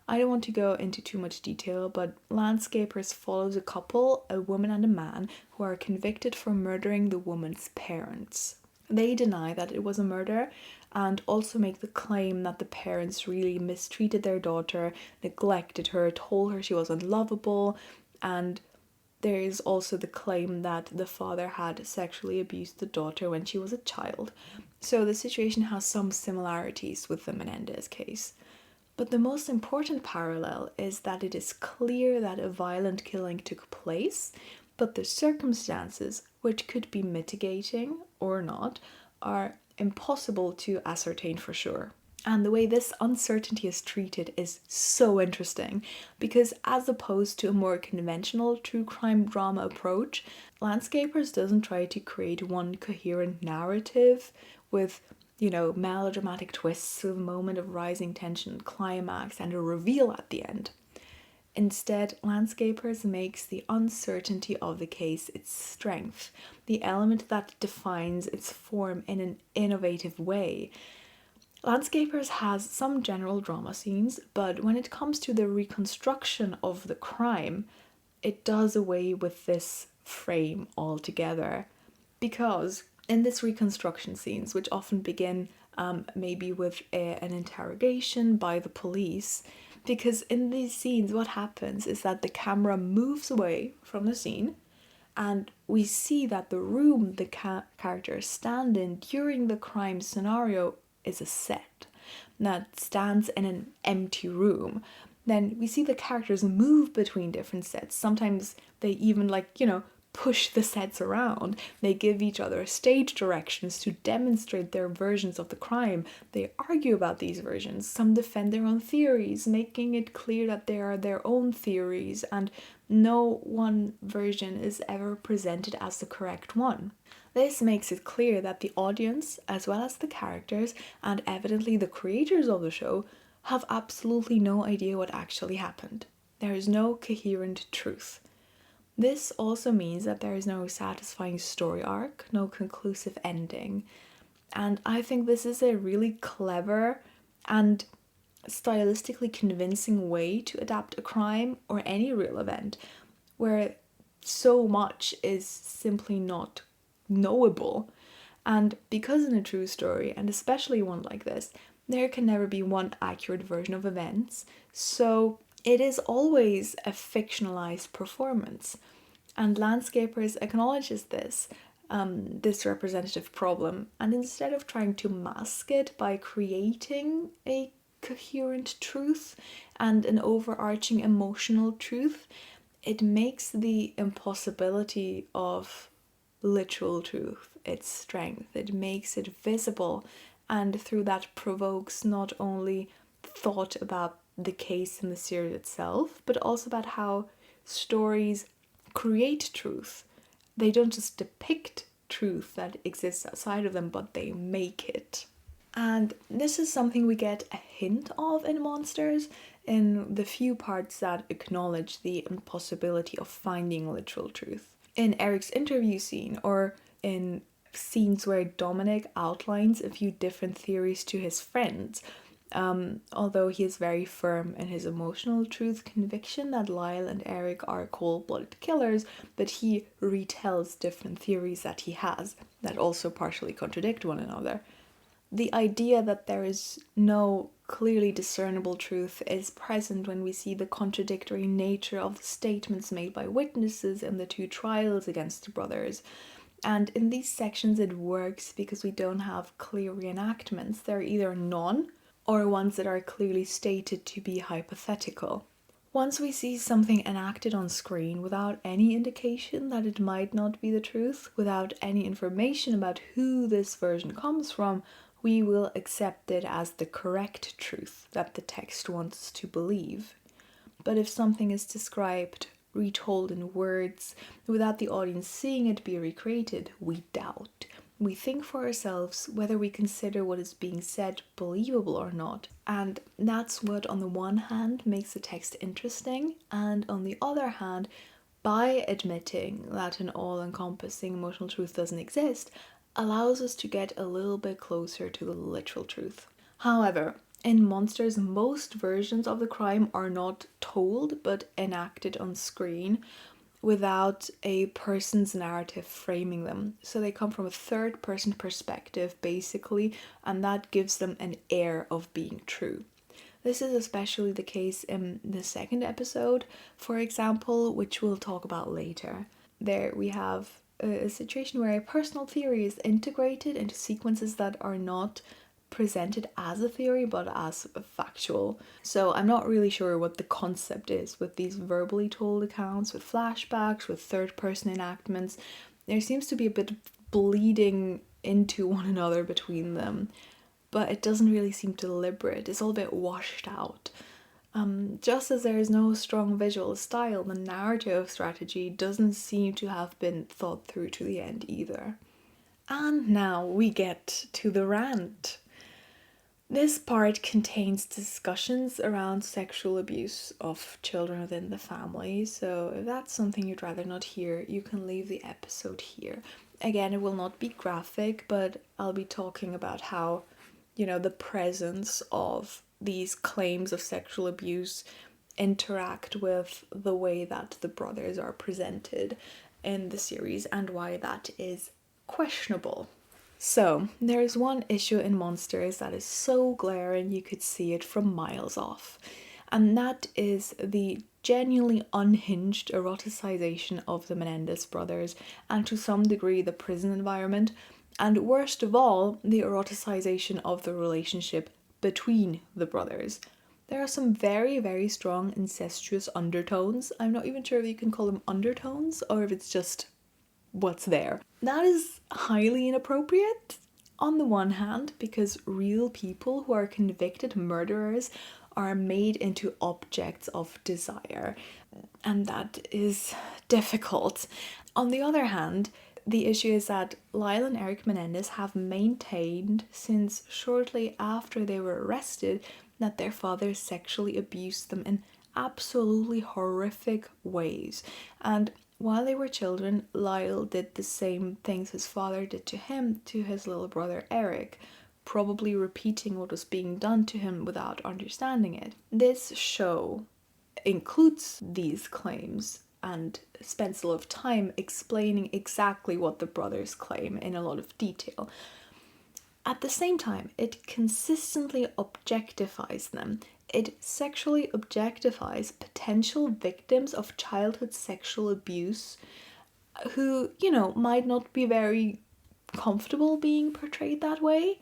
I don't want to go into too much detail, but Landscapers follows a couple, a woman and a man, who are convicted for murdering the woman's parents. They deny that it was a murder and also make the claim that the parents really mistreated their daughter, neglected her, told her she was unlovable, and there is also the claim that the father had sexually abused the daughter when she was a child. So the situation has some similarities with the Menendez case. But the most important parallel is that it is clear that a violent killing took place, but the circumstances, which could be mitigating or not, are impossible to ascertain for sure. And the way this uncertainty is treated is so interesting because, as opposed to a more conventional true crime drama approach, Landscapers doesn't try to create one coherent narrative with, melodramatic twists with a moment of rising tension, climax, and a reveal at the end. Instead, Landscapers makes the uncertainty of the case its strength, the element that defines its form in an innovative way. Landscapers has some general drama scenes, but when it comes to the reconstruction of the crime, it does away with this frame altogether. Because in this reconstruction scenes, which often begin maybe with an interrogation by the police, because in these scenes what happens is that the camera moves away from the scene and we see that the room the characters stand in during the crime scenario is a set that stands in an empty room. Then we see the characters move between different sets. Sometimes they even push the sets around. They give each other stage directions to demonstrate their versions of the crime. They argue about these versions. Some defend their own theories, making it clear that they are their own theories and no one version is ever presented as the correct one. This makes it clear that the audience, as well as the characters, and evidently the creators of the show, have absolutely no idea what actually happened. There is no coherent truth. This also means that there is no satisfying story arc, no conclusive ending. And I think this is a really clever and stylistically convincing way to adapt a crime or any real event where so much is simply not knowable. And because in a true story, and especially one like this, there can never be one accurate version of events, so it is always a fictionalized performance. And Landscapers acknowledges this representative problem, and instead of trying to mask it by creating a coherent truth and an overarching emotional truth, it makes the impossibility of literal truth its strength. It makes it visible, and through that provokes not only thought about the case and the series itself, but also about how stories create truth. They don't just depict truth that exists outside of them, but they make it. And this is something we get a hint of in Monsters, in the few parts that acknowledge the impossibility of finding literal truth. In Erik's interview scene, or in scenes where Dominic outlines a few different theories to his friends, although he is very firm in his emotional truth conviction that Lyle and Erik are cold-blooded killers, but he retells different theories that he has that also partially contradict one another. The idea that there is no clearly discernible truth is present when we see the contradictory nature of the statements made by witnesses in the two trials against the brothers. And in these sections it works because we don't have clear reenactments. They're either none or ones that are clearly stated to be hypothetical. Once we see something enacted on screen without any indication that it might not be the truth, without any information about who this version comes from, we will accept it as the correct truth that the text wants us to believe. But if something is described, retold in words, without the audience seeing it be recreated, we doubt. We think for ourselves whether we consider what is being said believable or not. And that's what, on the one hand, makes the text interesting, and on the other hand, by admitting that an all-encompassing emotional truth doesn't exist, allows us to get a little bit closer to the literal truth. However, in Monsters, most versions of the crime are not told but enacted on screen without a person's narrative framing them. So they come from a third-person perspective, basically, and that gives them an air of being true. This is especially the case in the second episode, for example, which we'll talk about later. There we have a situation where a personal theory is integrated into sequences that are not presented as a theory but as factual. So I'm not really sure what the concept is with these verbally told accounts, with flashbacks, with third-person enactments. There seems to be a bit of bleeding into one another between them, but it doesn't really seem deliberate. It's all a bit washed out. Just as there is no strong visual style, the narrative strategy doesn't seem to have been thought through to the end either. And now we get to the rant. This part contains discussions around sexual abuse of children within the family, so if that's something you'd rather not hear, you can leave the episode here. Again, it will not be graphic, but I'll be talking about how, the presence of these claims of sexual abuse interact with the way that the brothers are presented in the series and why that is questionable. So, there is one issue in Monsters that is so glaring you could see it from miles off, and that is the genuinely unhinged eroticization of the Menendez brothers, and to some degree the prison environment, and worst of all, the eroticization of the relationship between the brothers. There are some very, very strong incestuous undertones. I'm not even sure if you can call them undertones or if it's just what's there. That is highly inappropriate on the one hand, because real people who are convicted murderers are made into objects of desire, and that is difficult. On the other hand, the issue is that Lyle and Erik Menendez have maintained since shortly after they were arrested that their father sexually abused them in absolutely horrific ways. And while they were children, Lyle did the same things his father did to him to his little brother Erik, probably repeating what was being done to him without understanding it. This show includes these claims and spends a lot of time explaining exactly what the brothers claim in a lot of detail. At the same time, it consistently objectifies them. It sexually objectifies potential victims of childhood sexual abuse who, might not be very comfortable being portrayed that way.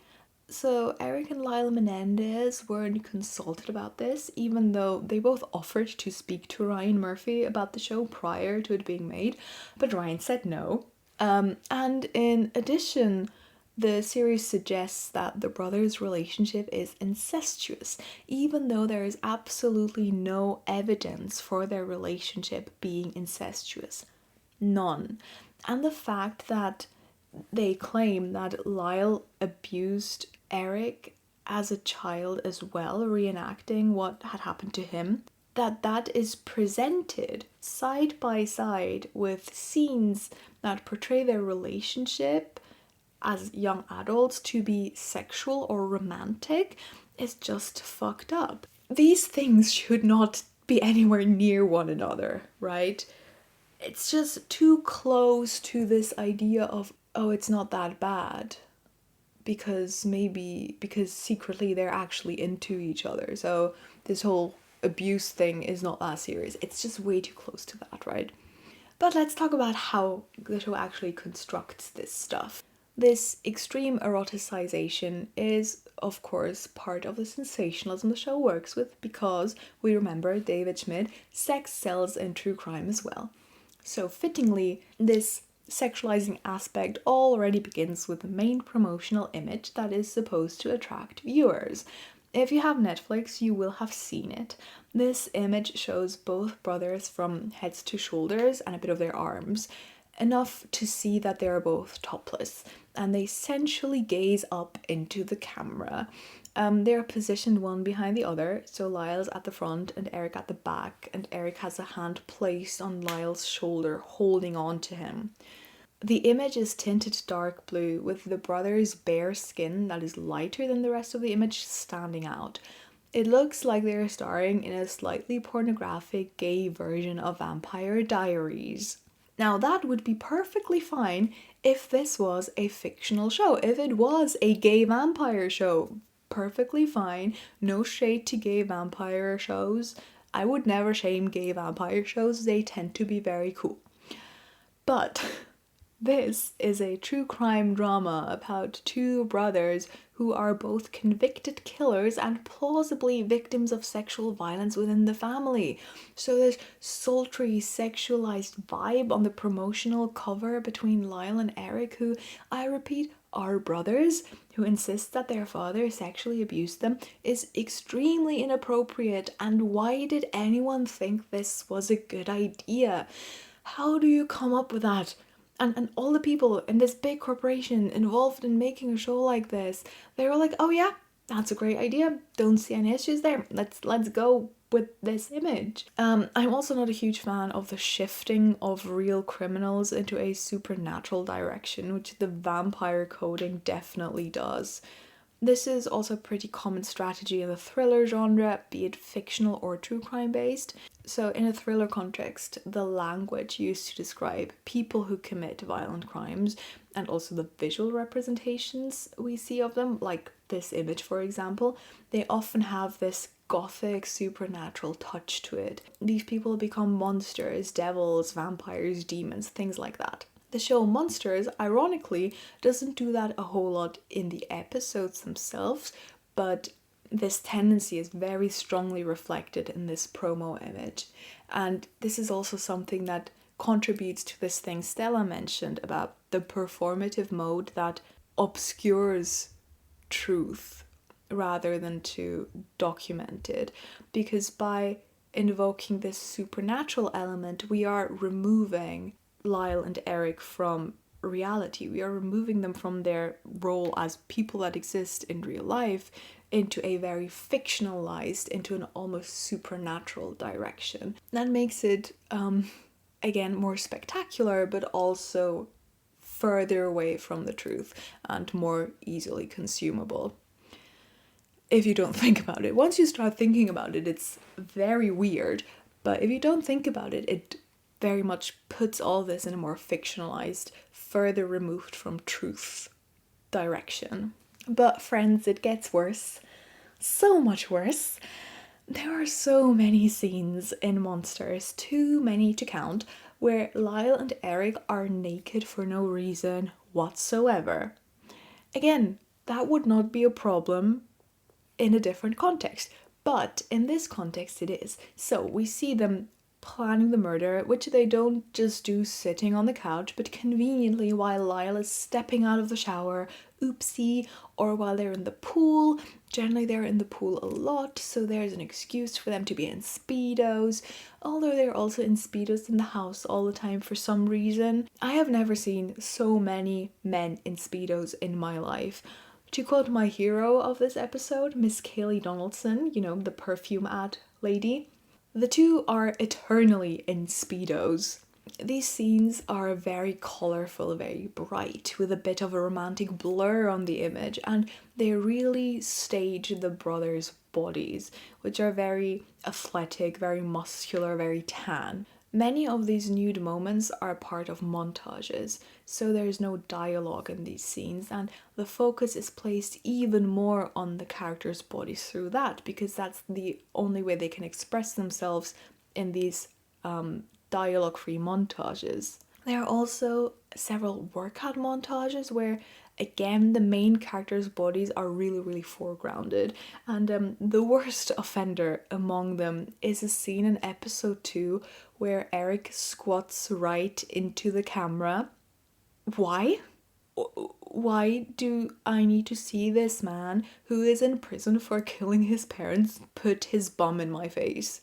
So Erik and Lyle Menendez weren't consulted about this, even though they both offered to speak to Ryan Murphy about the show prior to it being made, but Ryan said no. And in addition, the series suggests that the brothers' relationship is incestuous, even though there is absolutely no evidence for their relationship being incestuous. None. And the fact that they claim that Lyle abused Erik as a child as well, reenacting what had happened to him, that is presented side by side with scenes that portray their relationship as young adults to be sexual or romantic is just fucked up. These things should not be anywhere near one another, right? It's just too close to this idea of, oh, it's not that bad. Because secretly they're actually into each other. So this whole abuse thing is not that serious. It's just way too close to that, right? But let's talk about how the show actually constructs this stuff. This extreme eroticization is, of course, part of the sensationalism the show works with because, we remember, David Schmidt, sex sells in true crime as well. So fittingly, this sexualizing aspect already begins with the main promotional image that is supposed to attract viewers. If you have Netflix, you will have seen it. This image shows both brothers from heads to shoulders and a bit of their arms, enough to see that they are both topless, and they sensually gaze up into the camera. They are positioned one behind the other, so Lyle's at the front and Erik at the back, and Erik has a hand placed on Lyle's shoulder, holding on to him. The image is tinted dark blue, with the brothers' bare skin that is lighter than the rest of the image standing out. It looks like they're starring in a slightly pornographic gay version of Vampire Diaries. Now, that would be perfectly fine if this was a fictional show, if it was a gay vampire show. Perfectly fine, no shade to gay vampire shows. I would never shame gay vampire shows, they tend to be very cool. But this is a true crime drama about two brothers who are both convicted killers and plausibly victims of sexual violence within the family. So this sultry, sexualized vibe on the promotional cover between Lyle and Erik, who, I repeat, are brothers, who insist that their father sexually abused them, is extremely inappropriate. And why did anyone think this was a good idea? How do you come up with that? And all the people in this big corporation involved in making a show like this, they were like, oh yeah, that's a great idea. Don't see any issues there. Let's go with this image. I'm also not a huge fan of the shifting of real criminals into a supernatural direction, which the vampire coding definitely does. This is also a pretty common strategy in the thriller genre, be it fictional or true crime based. So in a thriller context, the language used to describe people who commit violent crimes and also the visual representations we see of them, like this image for example, they often have this gothic supernatural touch to it. These people become monsters, devils, vampires, demons, things like that. The show Monsters, ironically, doesn't do that a whole lot in the episodes themselves, but this tendency is very strongly reflected in this promo image. And this is also something that contributes to this thing Stella mentioned about the performative mode that obscures truth rather than to document it. Because by invoking this supernatural element, we are removing Lyle and Erik from reality. We are removing them from their role as people that exist in real life into a very fictionalized, into an almost supernatural direction. That makes it, again, more spectacular, but also further away from the truth and more easily consumable. If you don't think about it. Once you start thinking about it, it's very weird, but if you don't think about it, it very much puts all this in a more fictionalized, further removed from truth direction. But friends, it gets worse. So much worse. There are so many scenes in Monsters, too many to count, where Lyle and Erik are naked for no reason whatsoever. Again, that would not be a problem in a different context, but in this context it is. So we see them planning the murder, which they don't just do sitting on the couch, but conveniently while Lyle is stepping out of the shower, oopsie, or while they're in the pool. Generally they're in the pool a lot, so there's an excuse for them to be in Speedos, although they're also in Speedos in the house all the time for some reason. I have never seen so many men in Speedos in my life. To quote my hero of this episode, Miss Kaylee Donaldson, you know, the perfume ad lady, the two are eternally in Speedos. These scenes are very colourful, very bright, with a bit of a romantic blur on the image, and they really stage the brothers' bodies, which are very athletic, very muscular, very tan. Many of these nude moments are part of montages, so there's no dialogue in these scenes, and the focus is placed even more on the characters' bodies through that, because that's the only way they can express themselves in these dialogue-free montages. There are also several workout montages where, again, the main characters' bodies are really foregrounded, and the worst offender among them is a scene in episode 2 where Erik squats right into the camera. Why? Why do I need to see this man who is in prison for killing his parents put his bum in my face?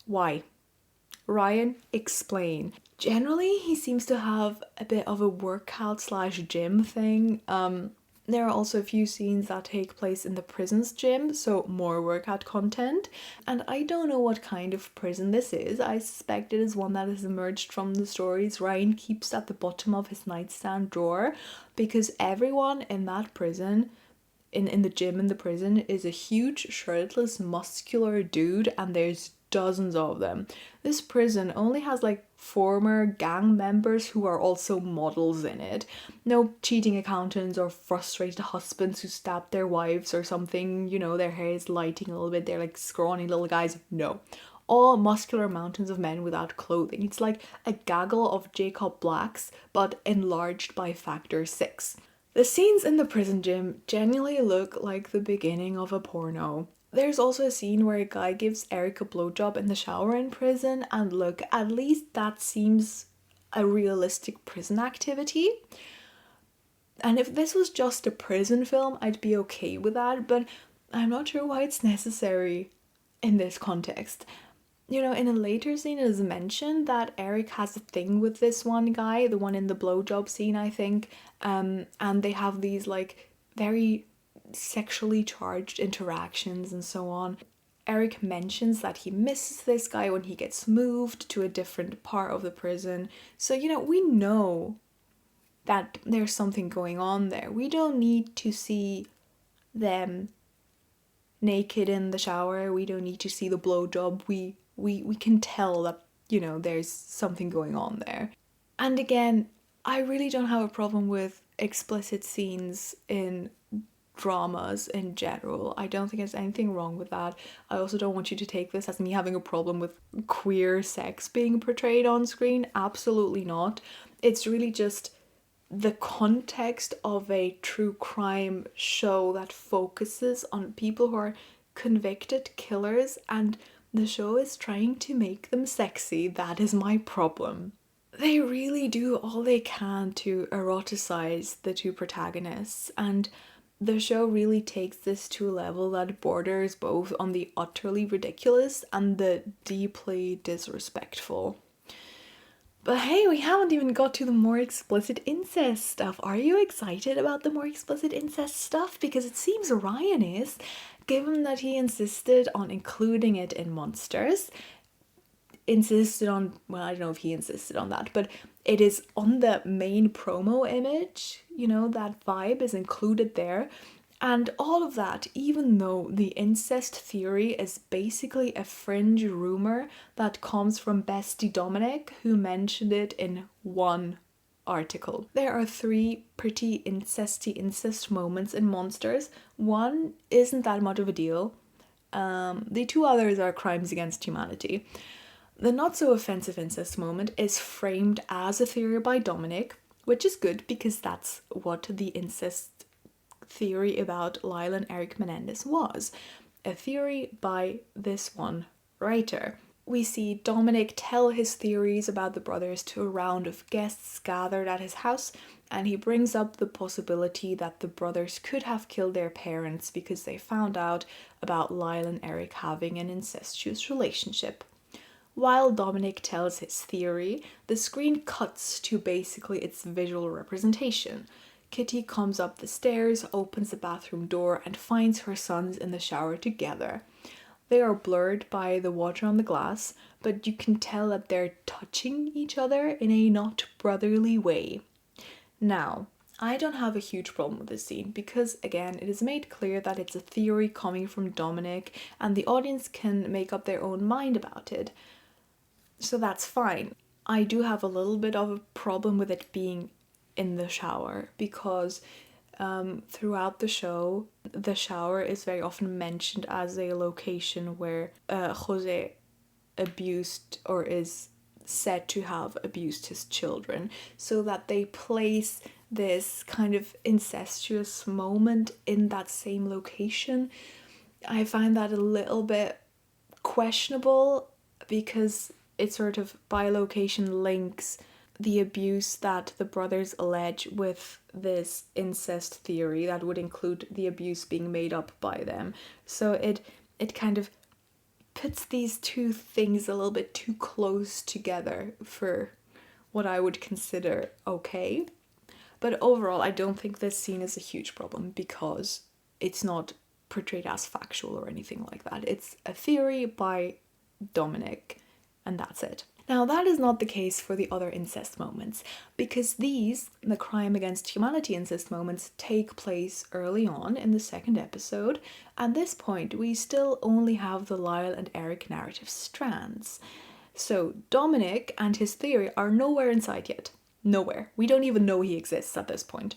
Why? Ryan, explain. Generally, he seems to have a bit of a workout slash gym thing. There are also a few scenes that take place in the prison's gym, so more workout content. And I don't know what kind of prison this is. I suspect it is one that has emerged from the stories Ryan keeps at the bottom of his nightstand drawer, because everyone in that prison, in the gym in the prison, is a huge shirtless muscular dude, and there's dozens of them. This prison only has like former gang members who are also models in it. No cheating accountants or frustrated husbands who stabbed their wives or something, you know, their hair is lighting a little bit, they're like scrawny little guys. No. All muscular mountains of men without clothing. It's like a gaggle of Jacob Blacks, but enlarged by factor 6. The scenes in the prison gym genuinely look like the beginning of a porno. There's also a scene where a guy gives Erik a blowjob in the shower in prison, and look, at least that seems a realistic prison activity. And if this was just a prison film, I'd be okay with that, but I'm not sure why it's necessary in this context. You know, in a later scene it is mentioned that Erik has a thing with this one guy, the one in the blowjob scene, I think, and they have these like very sexually charged interactions and so on. Erik mentions that he misses this guy when he gets moved to a different part of the prison. So, you know, we know that there's something going on there. We don't need to see them naked in the shower. We don't need to see the blowjob. We can tell that, you know, there's something going on there. And again, I really don't have a problem with explicit scenes in dramas in general. I don't think there's anything wrong with that. I also don't want you to take this as me having a problem with queer sex being portrayed on screen. Absolutely not. It's really just the context of a true crime show that focuses on people who are convicted killers, and the show is trying to make them sexy. That is my problem. They really do all they can to eroticize the two protagonists, and the show really takes this to a level that borders both on the utterly ridiculous and the deeply disrespectful. But hey, we haven't even got to the more explicit incest stuff. Are you excited about the more explicit incest stuff? Because it seems Ryan is, given that he insisted on including it in Monsters. Well, I don't know if he insisted on that, but it is on the main promo image, you know, that vibe is included there. And all of that, even though the incest theory is basically a fringe rumor that comes from Bestie Dominic, who mentioned it in one article. There are 3 pretty incest moments in Monsters. One isn't that much of a deal. The 2 others are crimes against humanity. The not so offensive incest moment is framed as a theory by Dominic, which is good because that's what the incest theory about Lyle and Erik Menendez was. A theory by this one writer. We see Dominic tell his theories about the brothers to a round of guests gathered at his house, and he brings up the possibility that the brothers could have killed their parents because they found out about Lyle and Erik having an incestuous relationship. While Dominic tells his theory, the screen cuts to basically its visual representation. Kitty comes up the stairs, opens the bathroom door, and finds her sons in the shower together. They are blurred by the water on the glass, but you can tell that they're touching each other in a not brotherly way. Now, I don't have a huge problem with this scene because, again, it is made clear that it's a theory coming from Dominic and the audience can make up their own mind about it. So that's fine. I do have a little bit of a problem with it being in the shower because throughout the show, the shower is very often mentioned as a location where Jose abused or is said to have abused his children, so that they place this kind of incestuous moment in that same location. I find that a little bit questionable because it sort of by location links the abuse that the brothers allege with this incest theory that would include the abuse being made up by them. So it kind of puts these two things a little bit too close together for what I would consider okay. But overall, I don't think this scene is a huge problem because it's not portrayed as factual or anything like that. It's a theory by Dominic, and that's it. Now, that is not the case for the other incest moments, because these, the crime against humanity incest moments, take place early on in the second episode. At this point, we still only have the Lyle and Erik narrative strands. So, Dominic and his theory are nowhere in sight yet. Nowhere. We don't even know he exists at this point.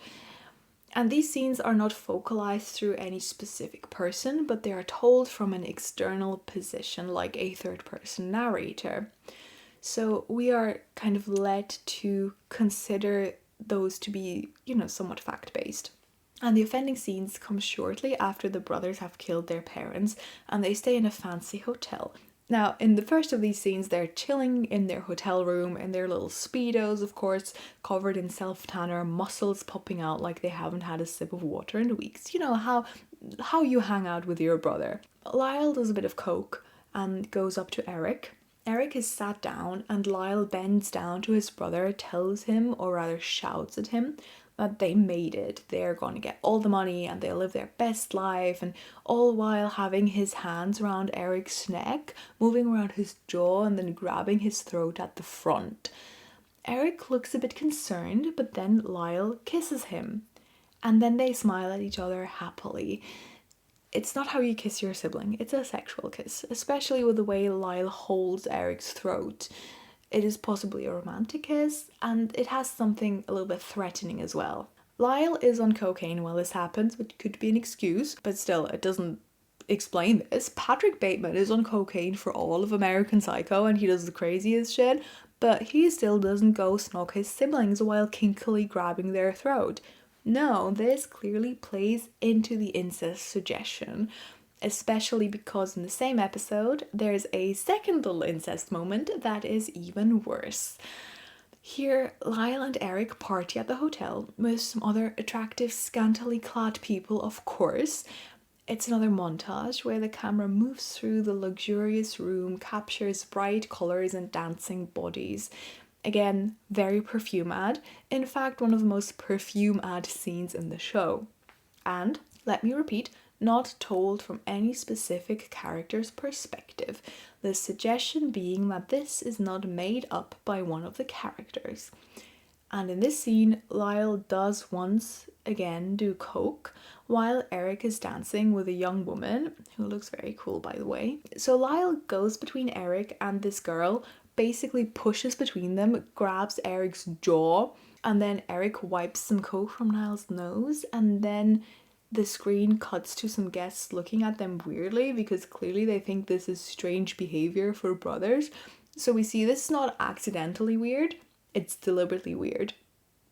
And these scenes are not focalized through any specific person, but they are told from an external position, like a third-person narrator. So we are kind of led to consider those to be, somewhat fact-based. And the offending scenes come shortly after the brothers have killed their parents and they stay in a fancy hotel. Now, in the first of these scenes, they're chilling in their hotel room in their little Speedos, of course, covered in self-tanner, muscles popping out like they haven't had a sip of water in weeks. You know, how you hang out with your brother. Lyle does a bit of coke and goes up to Erik. Erik is sat down and Lyle bends down to his brother, tells him, or rather shouts at him, that they made it. They're going to get all the money and they'll live their best life, and all while having his hands around Erik's neck, moving around his jaw and then grabbing his throat at the front. Erik looks a bit concerned, but then Lyle kisses him. And then they smile at each other happily. It's not how you kiss your sibling, it's a sexual kiss, especially with the way Lyle holds Erik's throat. It is possibly a romantic kiss, and it has something a little bit threatening as well. Lyle is on cocaine while this happens, which could be an excuse, but still, it doesn't explain this. Patrick Bateman is on cocaine for all of American Psycho, and he does the craziest shit, but he still doesn't go snog his siblings while kinkily grabbing their throat. No, this clearly plays into the incest suggestion, especially because in the same episode, there's a second little incest moment that is even worse. Here, Lyle and Erik party at the hotel with some other attractive, scantily clad people, of course. It's another montage where the camera moves through the luxurious room, captures bright colours and dancing bodies. Again, very perfume ad. In fact, one of the most perfume ad scenes in the show. And, let me repeat, not told from any specific character's perspective. The suggestion being that this is not made up by one of the characters. And in this scene, Lyle does once again do coke while Erik is dancing with a young woman who looks very cool, by the way. So Lyle goes between Erik and this girl, basically pushes between them, grabs Erik's jaw, and then Erik wipes some coke from Lyle's nose, and then the screen cuts to some guests looking at them weirdly because clearly they think this is strange behavior for brothers. So we see this is not accidentally weird, it's deliberately weird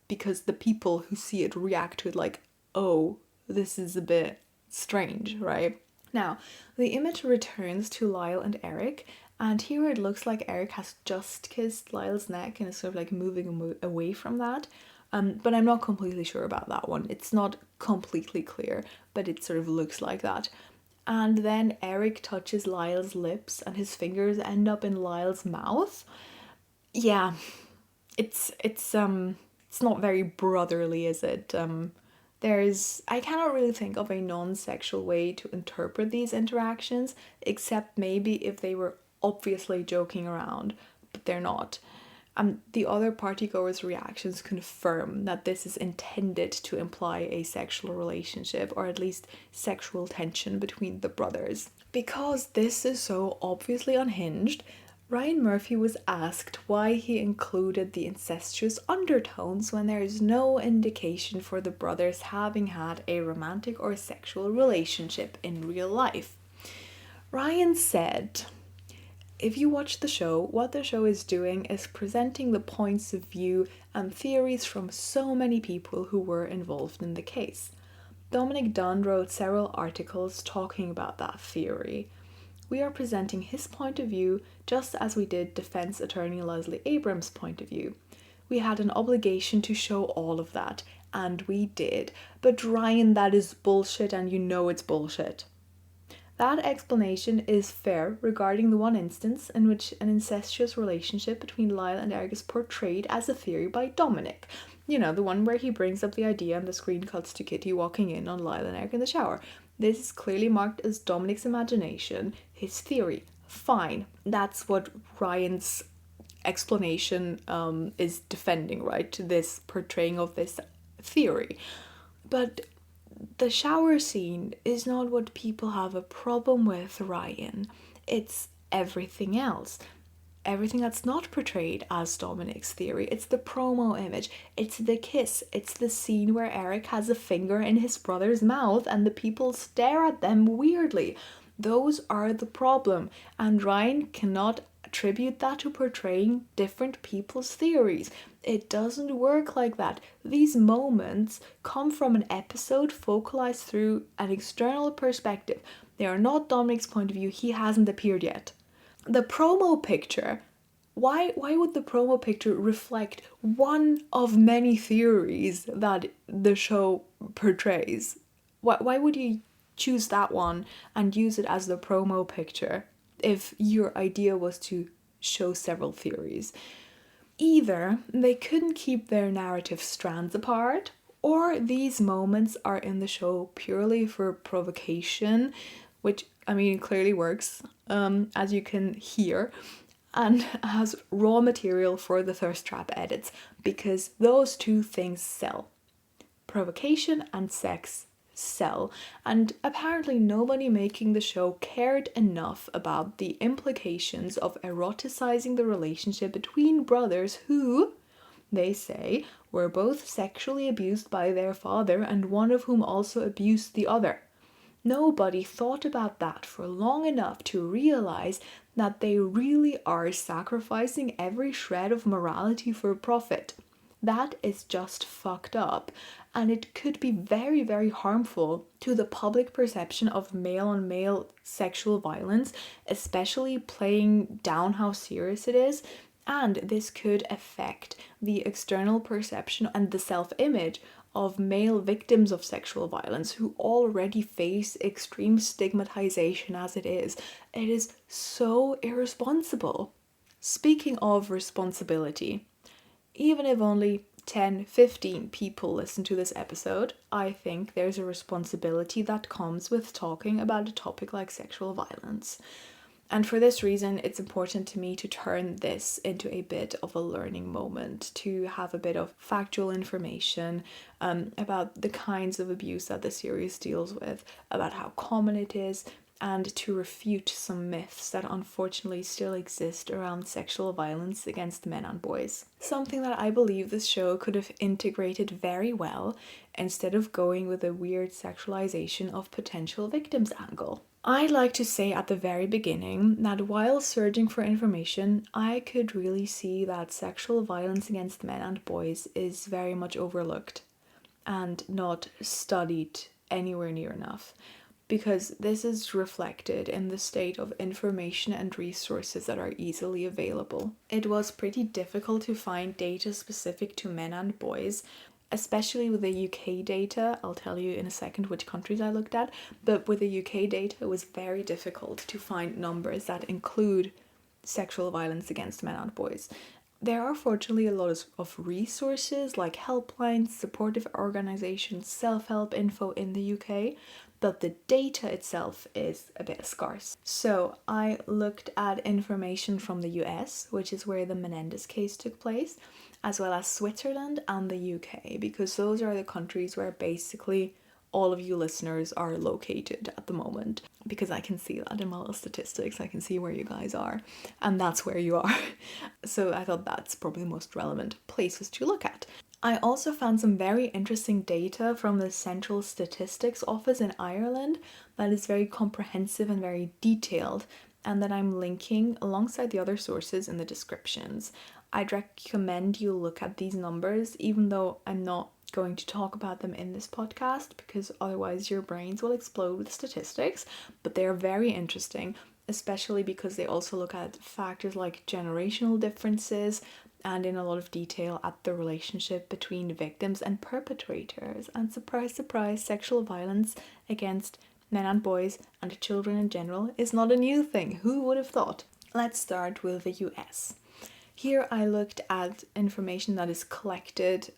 because the people who see it react to it like, oh, this is a bit strange, right? Now, the image returns to Lyle and Erik, And here it looks like Erik has just kissed Lyle's neck and is sort of like moving away from that. But I'm not completely sure about that one. It's not completely clear, but it sort of looks like that. And then Erik touches Lyle's lips and his fingers end up in Lyle's mouth. Yeah, it's not very brotherly, is it? I cannot really think of a non-sexual way to interpret these interactions, except maybe if they were obviously joking around, but they're not. The other partygoers' reactions confirm that this is intended to imply a sexual relationship, or at least sexual tension between the brothers. Because this is so obviously unhinged, Ryan Murphy was asked why he included the incestuous undertones when there is no indication for the brothers having had a romantic or sexual relationship in real life. Ryan said, "If you watch the show, what the show is doing is presenting the points of view and theories from so many people who were involved in the case. Dominic Dunn wrote several articles talking about that theory. We are presenting his point of view just as we did defense attorney Leslie Abrams' point of view. We had an obligation to show all of that, and we did. But Ryan, that is bullshit, and you know it's bullshit." That explanation is fair regarding the one instance in which an incestuous relationship between Lyle and Erik is portrayed as a theory by Dominic. You know, the one where he brings up the idea and the screen cuts to Kitty walking in on Lyle and Erik in the shower. This is clearly marked as Dominic's imagination, his theory. Fine. That's what Ryan's explanation is defending, right? This portraying of this theory. But the shower scene is not what people have a problem with, Ryan. It's everything else. Everything that's not portrayed as Dominic's theory. It's the promo image. It's the kiss. It's the scene where Erik has a finger in his brother's mouth and the people stare at them weirdly. Those are the problem. And Ryan cannot attribute that to portraying different people's theories. It doesn't work like that. These moments come from an episode focalized through an external perspective. They are not Dominic's point of view. He hasn't appeared yet. The promo picture, why would the promo picture reflect one of many theories that the show portrays? Why would you choose that one and use it as the promo picture if your idea was to show several theories? Either they couldn't keep their narrative strands apart, or these moments are in the show purely for provocation, which, I mean, clearly works, as you can hear, and as raw material for the thirst trap edits, because those two things sell. Provocation and sex sell, and apparently nobody making the show cared enough about the implications of eroticizing the relationship between brothers who, they say, were both sexually abused by their father and one of whom also abused the other. Nobody thought about that for long enough to realize that they really are sacrificing every shred of morality for profit. That is just fucked up, and it could be very, very harmful to the public perception of male-on-male sexual violence, especially playing down how serious it is, and this could affect the external perception and the self-image of male victims of sexual violence who already face extreme stigmatization as it is. It is so irresponsible. Speaking of responsibility, even if only 10, 15 people listen to this episode, I think there's a responsibility that comes with talking about a topic like sexual violence. And for this reason, it's important to me to turn this into a bit of a learning moment, to have a bit of factual information about the kinds of abuse that the series deals with, about how common it is, and to refute some myths that unfortunately still exist around sexual violence against men and boys. Something that I believe this show could have integrated very well instead of going with a weird sexualization of potential victims angle. I'd like to say at the very beginning that while searching for information, I could really see that sexual violence against men and boys is very much overlooked and not studied anywhere near enough. because this is reflected in the state of information and resources that are easily available. It was pretty difficult to find data specific to men and boys, especially with the UK data. I'll tell you in a second which countries I looked at, but with the UK data it was very difficult to find numbers that include sexual violence against men and boys. There are fortunately a lot of resources like helplines, supportive organizations, self-help info in the UK, but the data itself is a bit scarce. So I looked at information from the US, which is where the Menendez case took place, as well as Switzerland and the UK, because those are the countries where basically all of you listeners are located at the moment, because I can see that in my little statistics. I can see where you guys are, and that's where you are. So I thought that's probably the most relevant places to look at. I also found some very interesting data from the Central Statistics Office in Ireland that is very comprehensive and very detailed, and that I'm linking alongside the other sources in the descriptions. I'd recommend you look at these numbers, even though I'm not going to talk about them in this podcast, because otherwise your brains will explode with statistics, but they are very interesting, especially because they also look at factors like generational differences, and in a lot of detail at the relationship between victims and perpetrators. And surprise, surprise, sexual violence against men and boys and children in general is not a new thing. Who would have thought? Let's start with the US. Here I looked at information that is collected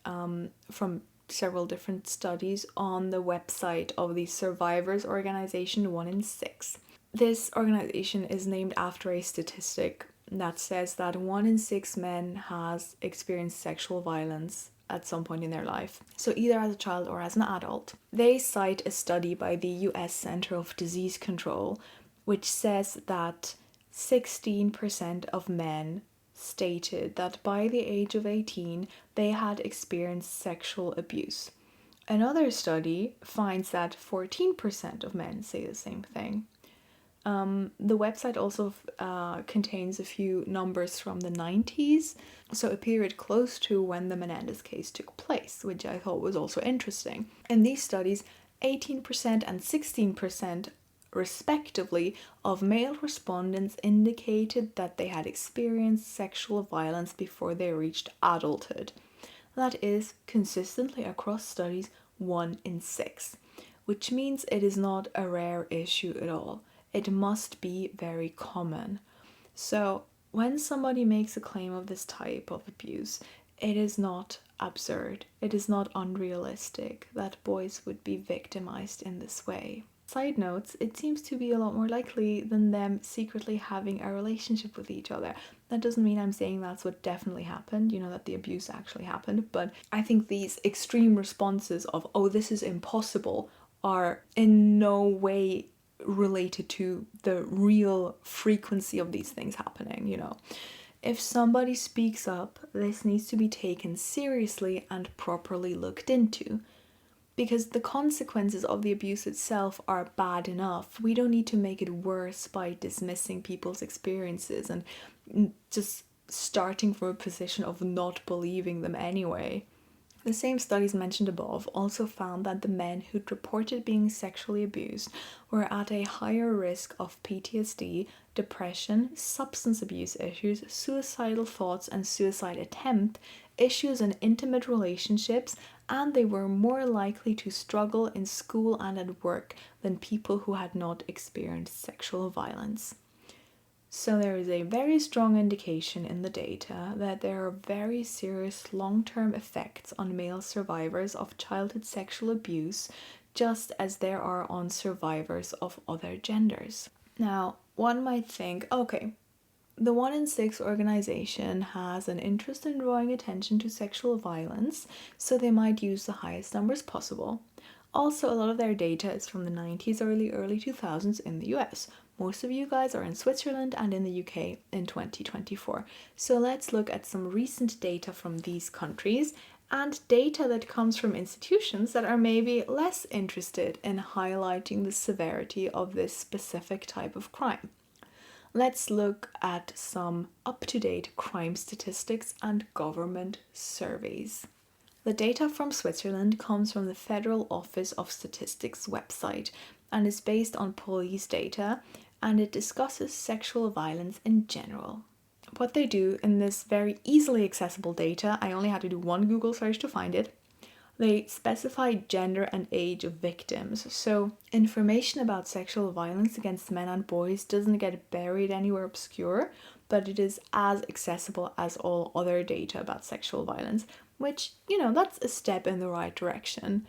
from several different studies on the website of the survivors organization 1 in 6. This organization is named after a statistic that says that 1 in 6 men has experienced sexual violence at some point in their life, so either as a child or as an adult. They cite a study by the US Center of Disease Control, which says that 16% of men stated that by the age of 18 they had experienced sexual abuse. Another study finds that 14% of men say the same thing. The website also contains a few numbers from the 90s, so a period close to when the Menendez case took place, which I thought was also interesting. In these studies, 18% and 16% respectively of male respondents indicated that they had experienced sexual violence before they reached adulthood. That is consistently across studies 1 in 6, which means it is not a rare issue at all. It must be very common. So when somebody makes a claim of this type of abuse, it is not absurd. It is not unrealistic that boys would be victimized in this way. Side notes, it seems to be a lot more likely than them secretly having a relationship with each other. That doesn't mean I'm saying that's what definitely happened, that the abuse actually happened, but I think these extreme responses of, oh, this is impossible, are in no way related to the real frequency of these things happening. If somebody speaks up, this needs to be taken seriously and properly looked into, because the consequences of the abuse itself are bad enough. We don't need to make it worse by dismissing people's experiences and just starting from a position of not believing them anyway. The same studies mentioned above also found that the men who'd reported being sexually abused were at a higher risk of PTSD, depression, substance abuse issues, suicidal thoughts and suicide attempt, issues in intimate relationships, and they were more likely to struggle in school and at work than people who had not experienced sexual violence. So there is a very strong indication in the data that there are very serious long-term effects on male survivors of childhood sexual abuse, just as there are on survivors of other genders. Now, one might think, okay, the 1 in 6 organization has an interest in drawing attention to sexual violence, so they might use the highest numbers possible. Also, a lot of their data is from the 90s, early 2000s in the US. Most of you guys are in Switzerland and in the UK in 2024. So let's look at some recent data from these countries and data that comes from institutions that are maybe less interested in highlighting the severity of this specific type of crime. Let's look at some up-to-date crime statistics and government surveys. The data from Switzerland comes from the Federal Office of Statistics website and is based on police data, and it discusses sexual violence in general. What they do in this very easily accessible data, I only had to do one Google search to find it, they specify gender and age of victims. So information about sexual violence against men and boys doesn't get buried anywhere obscure, but it is as accessible as all other data about sexual violence, which, that's a step in the right direction.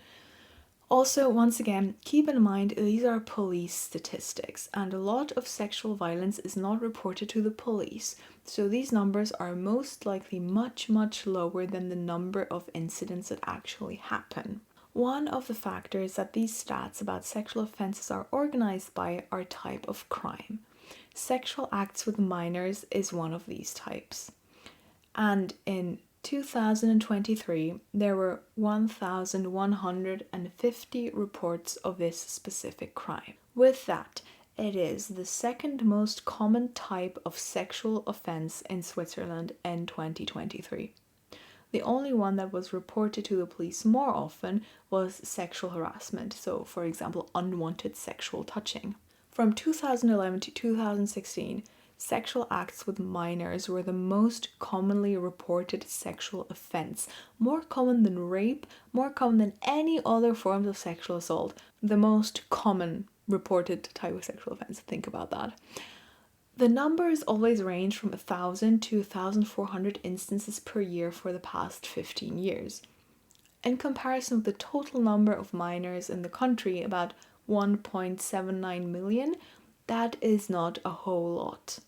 Also, once again, keep in mind these are police statistics, and a lot of sexual violence is not reported to the police, so these numbers are most likely much, much lower than the number of incidents that actually happen. One of the factors that these stats about sexual offences are organised by are type of crime. Sexual acts with minors is one of these types. And in 2023, there were 1,150 reports of this specific crime. With that, it is the second most common type of sexual offence in Switzerland in 2023. The only one that was reported to the police more often was sexual harassment, so for example, unwanted sexual touching. From 2011 to 2016, sexual acts with minors were the most commonly reported sexual offence, more common than rape, more common than any other forms of sexual assault. The most common reported type of sexual offence, think about that. The numbers always range from 1,000 to 1,400 instances per year for the past 15 years. In comparison with the total number of minors in the country, about 1.79 million, that is not a whole lot.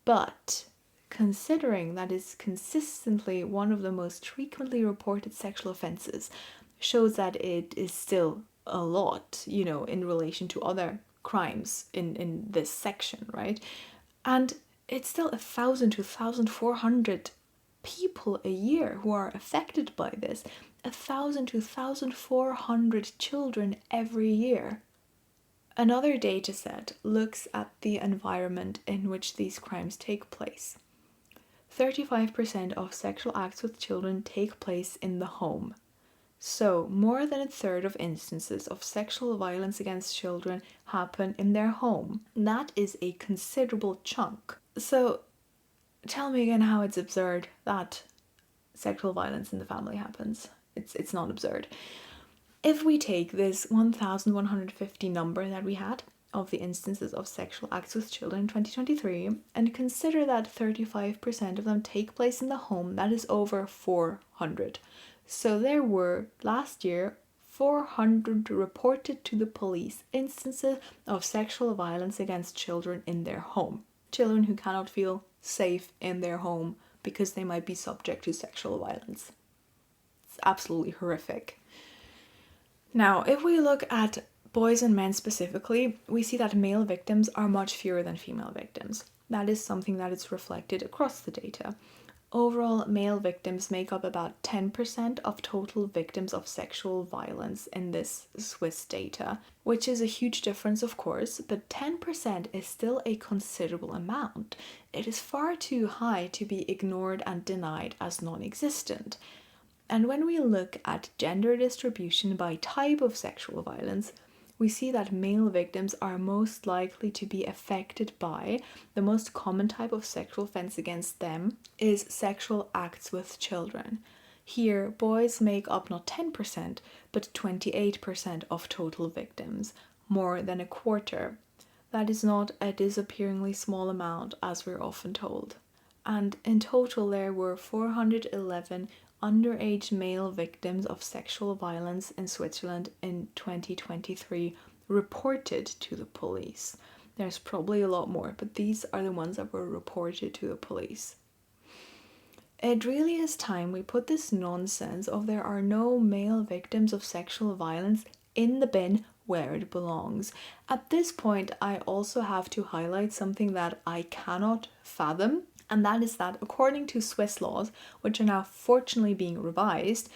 But considering that is consistently one of the most frequently reported sexual offences, shows that it is still a lot, in relation to other crimes in this section, right? And it's still 1,000 to 1,400 people a year who are affected by this. 1,000 to 1,400 children every year. Another dataset looks at the environment in which these crimes take place. 35% of sexual acts with children take place in the home. So, more than a third of instances of sexual violence against children happen in their home. That is a considerable chunk. So, tell me again how it's absurd that sexual violence in the family happens. It's not absurd. If we take this 1,150 number that we had of the instances of sexual acts with children in 2023 and consider that 35% of them take place in the home, that is over 400. So there were, last year, 400 reported to the police instances of sexual violence against children in their home. Children who cannot feel safe in their home because they might be subject to sexual violence. It's absolutely horrific. Now, if we look at boys and men specifically, we see that male victims are much fewer than female victims. That is something that is reflected across the data. Overall, male victims make up about 10% of total victims of sexual violence in this Swiss data, which is a huge difference, of course, but 10% is still a considerable amount. It is far too high to be ignored and denied as non-existent. And when we look at gender distribution by type of sexual violence, we see that male victims are most likely to be affected by the most common type of sexual offense against them is sexual acts with children. Here, boys make up not 10%, but 28% of total victims, more than a quarter. That is not a disappearingly small amount, as we're often told. And in total, there were 411 underage male victims of sexual violence in Switzerland in 2023 reported to the police. There's probably a lot more, but these are the ones that were reported to the police. It really is time we put this nonsense of there are no male victims of sexual violence in the bin where it belongs. At this point, I also have to highlight something that I cannot fathom, and that is that according to Swiss laws, which are now fortunately being revised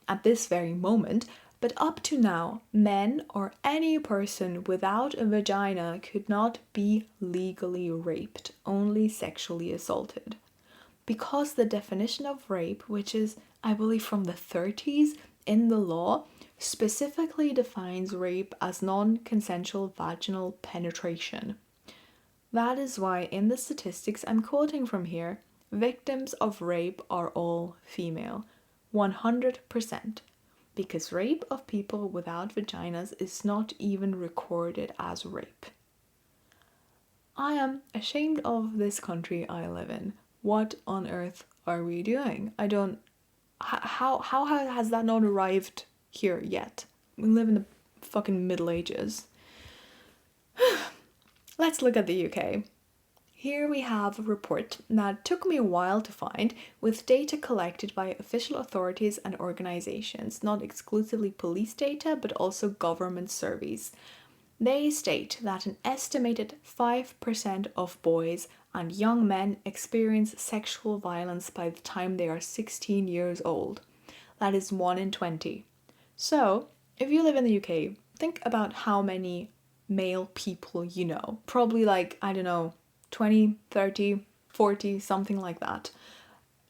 at this very moment, but up to now, men or any person without a vagina could not be legally raped, only sexually assaulted. Because the definition of rape, which is I believe from the 30s, in the law, specifically defines rape as non-consensual vaginal penetration. That is why in the statistics I'm quoting from here, victims of rape are all female, 100%, because rape of people without vaginas is not even recorded as rape. I am ashamed of this country I live in. What on earth are we doing? I don't... How has that not arrived here yet? We live in the fucking Middle Ages. Let's look at the UK. Here we have a report that took me a while to find, with data collected by official authorities and organisations, not exclusively police data but also government surveys. They state that an estimated 5% of boys and young men experience sexual violence by the time they are 16 years old. That is 1 in 20. So, if you live in the UK, think about how many male people you know. Probably like, I don't know, 20, 30, 40, something like that.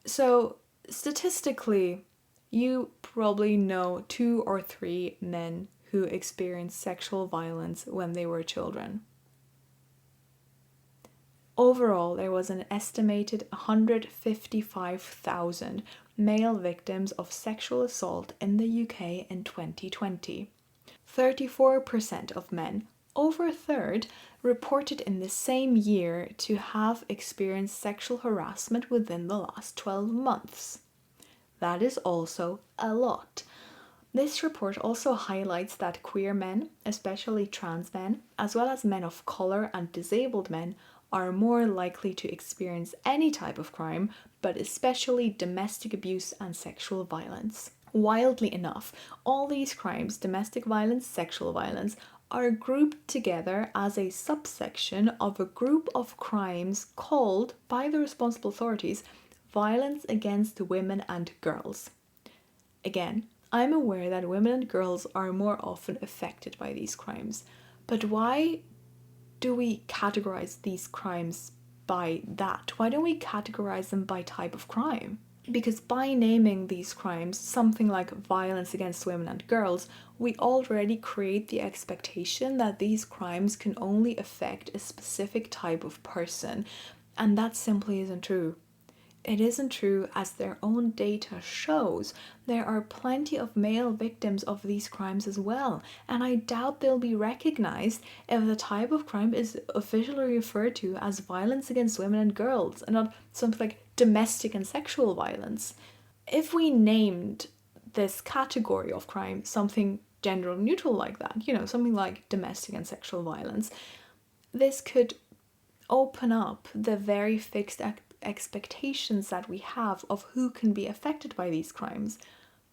So, statistically, you probably know 2 or 3 men who experienced sexual violence when they were children. Overall, there was an estimated 155,000 male victims of sexual assault in the UK in 2020. 34% of men, over a third, reported in the same year to have experienced sexual harassment within the last 12 months. That is also a lot. This report also highlights that queer men, especially trans men, as well as men of colour and disabled men, are more likely to experience any type of crime, but especially domestic abuse and sexual violence. Wildly enough, all these crimes, domestic violence, sexual violence, are grouped together as a subsection of a group of crimes called, by the responsible authorities, violence against women and girls. Again, I'm aware that women and girls are more often affected by these crimes, but why do we categorize these crimes by that? Why don't we categorize them by type of crime? Because by naming these crimes something like violence against women and girls, we already create the expectation that these crimes can only affect a specific type of person, and that simply isn't true. It isn't true, as their own data shows. There are plenty of male victims of these crimes as well, and I doubt they'll be recognized if the type of crime is officially referred to as violence against women and girls, and not something like domestic and sexual violence. If we named this category of crime something gender neutral like that, something like domestic and sexual violence, this could open up the very fixed expectations that we have of who can be affected by these crimes,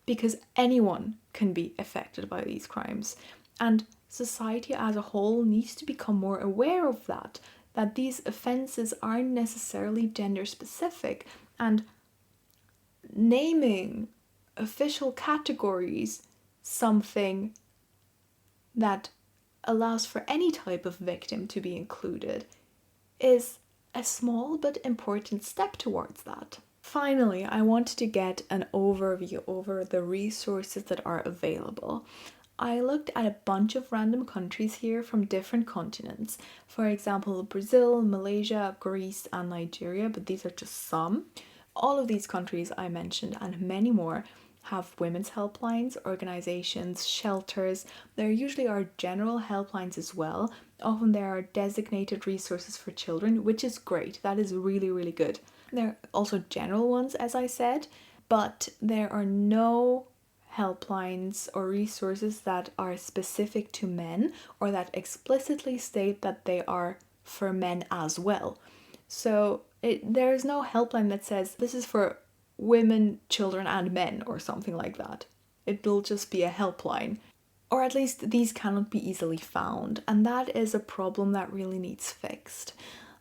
because anyone can be affected by these crimes, and society as a whole needs to become more aware of that these offenses aren't necessarily gender specific, and naming official categories something that allows for any type of victim to be included is a small but important step towards that. Finally, I wanted to get an overview over the resources that are available. I looked at a bunch of random countries here from different continents. For example, Brazil, Malaysia, Greece, and Nigeria, but these are just some. All of these countries I mentioned and many more have women's helplines, organizations, shelters. There usually are general helplines as well. Often there are designated resources for children, which is great. That is really, really good. There are also general ones, as I said, but there are no helplines or resources that are specific to men or that explicitly state that they are for men as well. So there is no helpline that says this is for women, children, and men, or something like that. It will just be a helpline. Or at least these cannot be easily found, and that is a problem that really needs fixed.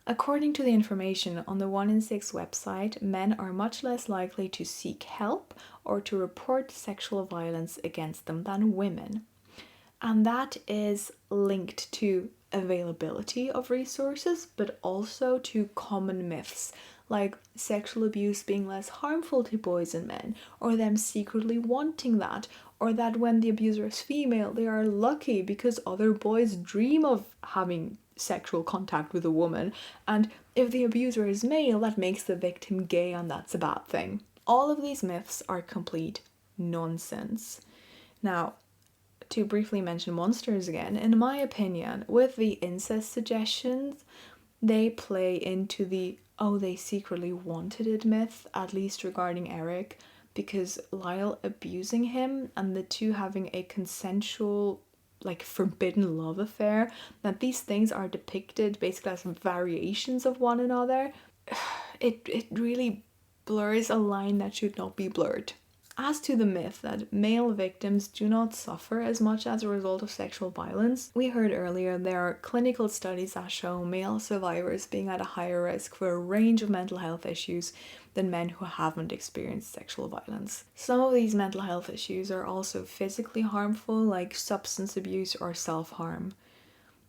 According to the information on the 1 in 6 website, men are much less likely to seek help or to report sexual violence against them than women. And that is linked to availability of resources, but also to common myths like sexual abuse being less harmful to boys and men, or them secretly wanting that, or that when the abuser is female, they are lucky because other boys dream of having sexual contact with a woman, and if the abuser is male, that makes the victim gay and that's a bad thing. All of these myths are complete nonsense. Now, to briefly mention monsters again, in my opinion, with the incest suggestions, they play into the oh, they secretly wanted it myth, at least regarding Erik, because Lyle abusing him and the two having a consensual, like, forbidden love affair, that these things are depicted basically as variations of one another, it really blurs a line that should not be blurred. As to the myth that male victims do not suffer as much as a result of sexual violence, we heard earlier there are clinical studies that show male survivors being at a higher risk for a range of mental health issues than men who haven't experienced sexual violence. Some of these mental health issues are also physically harmful, like substance abuse or self-harm.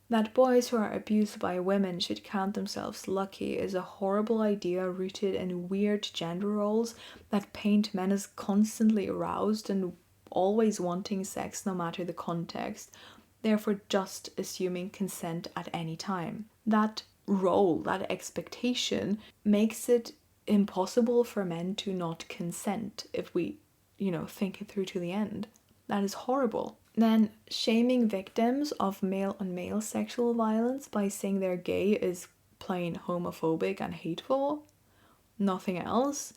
That boys who are abused by women should count themselves lucky is a horrible idea rooted in weird gender roles that paint men as constantly aroused and always wanting sex no matter the context, therefore just assuming consent at any time. That role, that expectation, makes it impossible for men to not consent if we, think it through to the end. That is horrible. Then shaming victims of male on male sexual violence by saying they're gay is plain homophobic and hateful. Nothing else.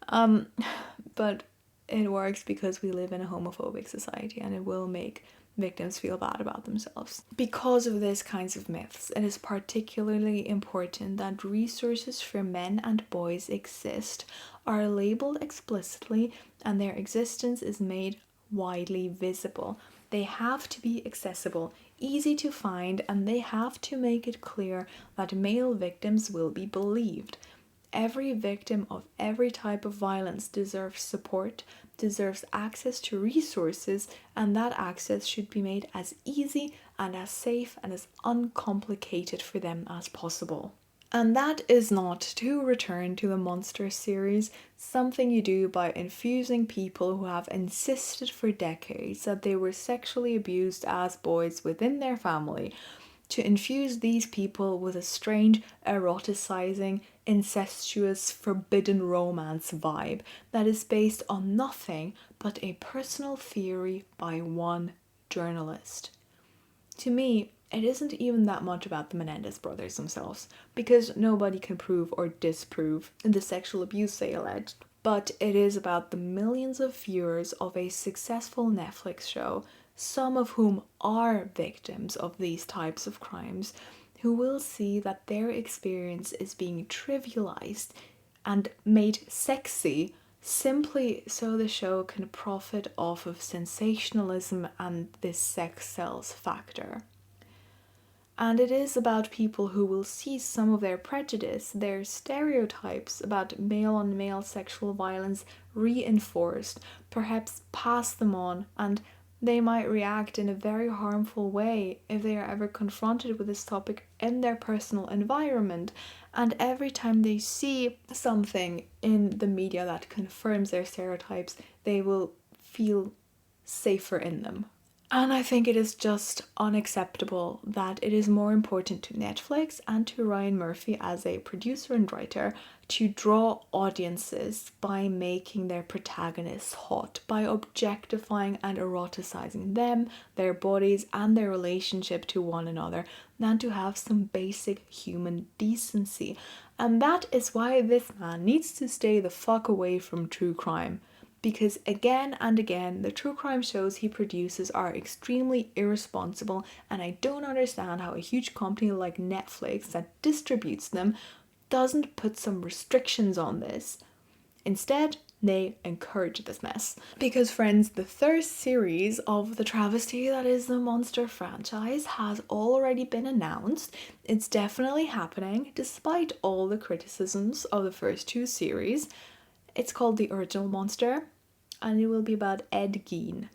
But it works because we live in a homophobic society and it will make victims feel bad about themselves. Because of these kinds of myths, it is particularly important that resources for men and boys exist, are labeled explicitly, and their existence is made widely visible. They have to be accessible, easy to find, and they have to make it clear that male victims will be believed. Every victim of every type of violence deserves support, deserves access to resources, and that access should be made as easy and as safe and as uncomplicated for them as possible. And that is not, to return to the monster series, something you do by infusing people who have insisted for decades that they were sexually abused as boys within their family, to infuse these people with a strange, eroticizing, incestuous, forbidden romance vibe that is based on nothing but a personal theory by one journalist. To me, it isn't even that much about the Menendez brothers themselves, because nobody can prove or disprove the sexual abuse they alleged. But it is about the millions of viewers of a successful Netflix show, some of whom are victims of these types of crimes, who will see that their experience is being trivialized and made sexy simply so the show can profit off of sensationalism and this sex sells factor. And it is about people who will see some of their prejudice, their stereotypes about male-on-male sexual violence reinforced, perhaps pass them on, and they might react in a very harmful way if they are ever confronted with this topic in their personal environment. And every time they see something in the media that confirms their stereotypes, they will feel safer in them. And I think it is just unacceptable that it is more important to Netflix and to Ryan Murphy as a producer and writer to draw audiences by making their protagonists hot, by objectifying and eroticizing them, their bodies, and their relationship to one another, than to have some basic human decency. And that is why this man needs to stay the fuck away from true crime. Because again and again, the true crime shows he produces are extremely irresponsible, and I don't understand how a huge company like Netflix that distributes them doesn't put some restrictions on this. Instead, they encourage this mess. Because friends, the third series of the travesty that is the Monster franchise has already been announced. It's definitely happening, despite all the criticisms of the first two series. It's called The Original Monster, and it will be about Ed Gein.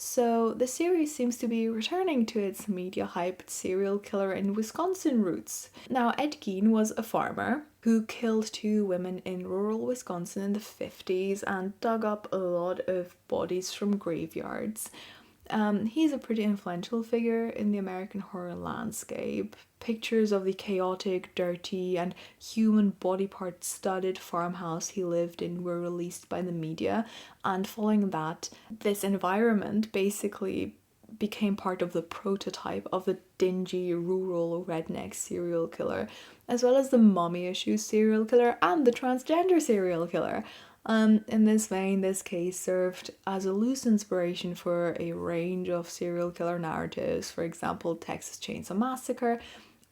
So the series seems to be returning to its media-hyped serial killer in Wisconsin roots. Now, Ed Gein was a farmer who killed 2 women in rural Wisconsin in the 50s and dug up a lot of bodies from graveyards. He's a pretty influential figure in the American horror landscape. Pictures of the chaotic, dirty, and human body part studded farmhouse he lived in were released by the media, and following that, this environment basically became part of the prototype of the dingy rural redneck serial killer, as well as the mommy issues serial killer and the transgender serial killer. In this vein, this case served as a loose inspiration for a range of serial killer narratives, for example, Texas Chainsaw Massacre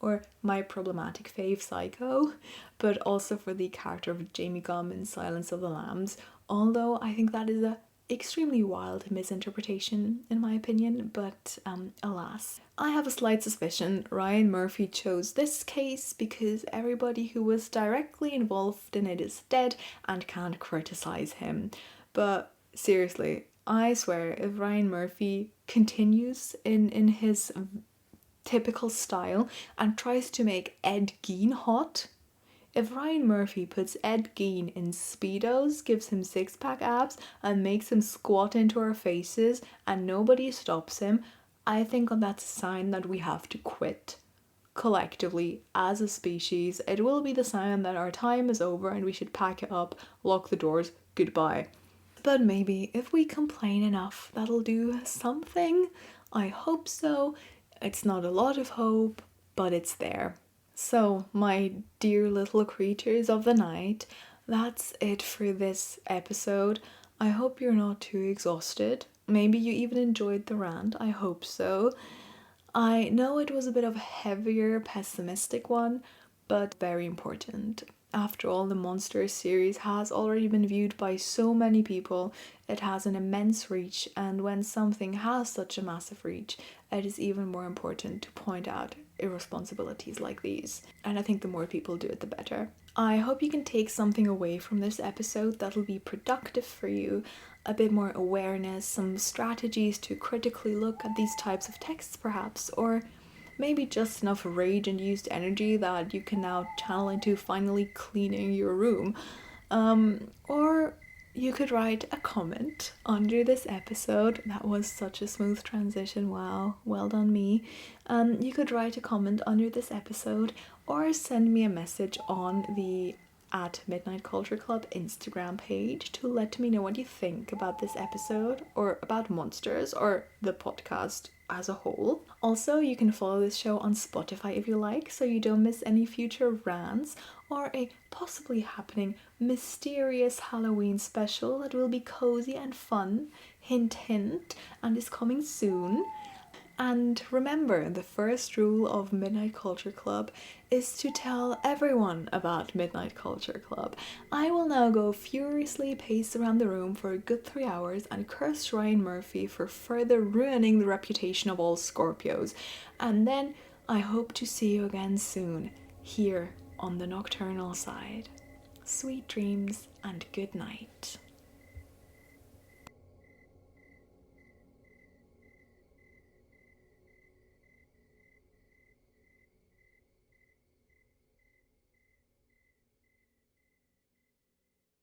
or My Problematic Fave Psycho, but also for the character of Jamie Gum in Silence of the Lambs, although I think that is a extremely wild misinterpretation in my opinion, but alas. I have a slight suspicion Ryan Murphy chose this case because everybody who was directly involved in it is dead and can't criticize him. But seriously, I swear if Ryan Murphy continues in his typical style and tries to make Ed Gein hot, if Ryan Murphy puts Ed Gein in Speedos, gives him 6-pack abs, and makes him squat into our faces and nobody stops him, I think that's a sign that we have to quit. Collectively, as a species, it will be the sign that our time is over and we should pack it up, lock the doors, goodbye. But maybe if we complain enough, that'll do something. I hope so. It's not a lot of hope, but it's there. So, my dear little creatures of the night, that's it for this episode. I hope you're not too exhausted. Maybe you even enjoyed the rant. I hope so. I know it was a bit of a heavier, pessimistic one, but very important. After all, the Monsters series has already been viewed by so many people. It has an immense reach, and when something has such a massive reach, it is even more important to point out irresponsibilities like these. And I think the more people do it, the better. I hope you can take something away from this episode that'll be productive for you, a bit more awareness, some strategies to critically look at these types of texts perhaps, or maybe just enough rage-induced energy that you can now channel into finally cleaning your room. Or you could write a comment under this episode. That was such a smooth transition, wow, well done me. You could write a comment under this episode or send me a message on the at Midnight Culture Club Instagram page to let me know what you think about this episode or about Monsters or the podcast as a whole. Also, you can follow this show on Spotify if you like, so you don't miss any future rants or a possibly happening mysterious Halloween special that will be cozy and fun, hint hint, and is coming soon. And remember, the first rule of Midnight Culture Club is to tell everyone about Midnight Culture Club. I will now go furiously pace around the room for a good 3 hours and curse Ryan Murphy for further ruining the reputation of all Scorpios. And then I hope to see you again soon, here on the nocturnal side. Sweet dreams and good night.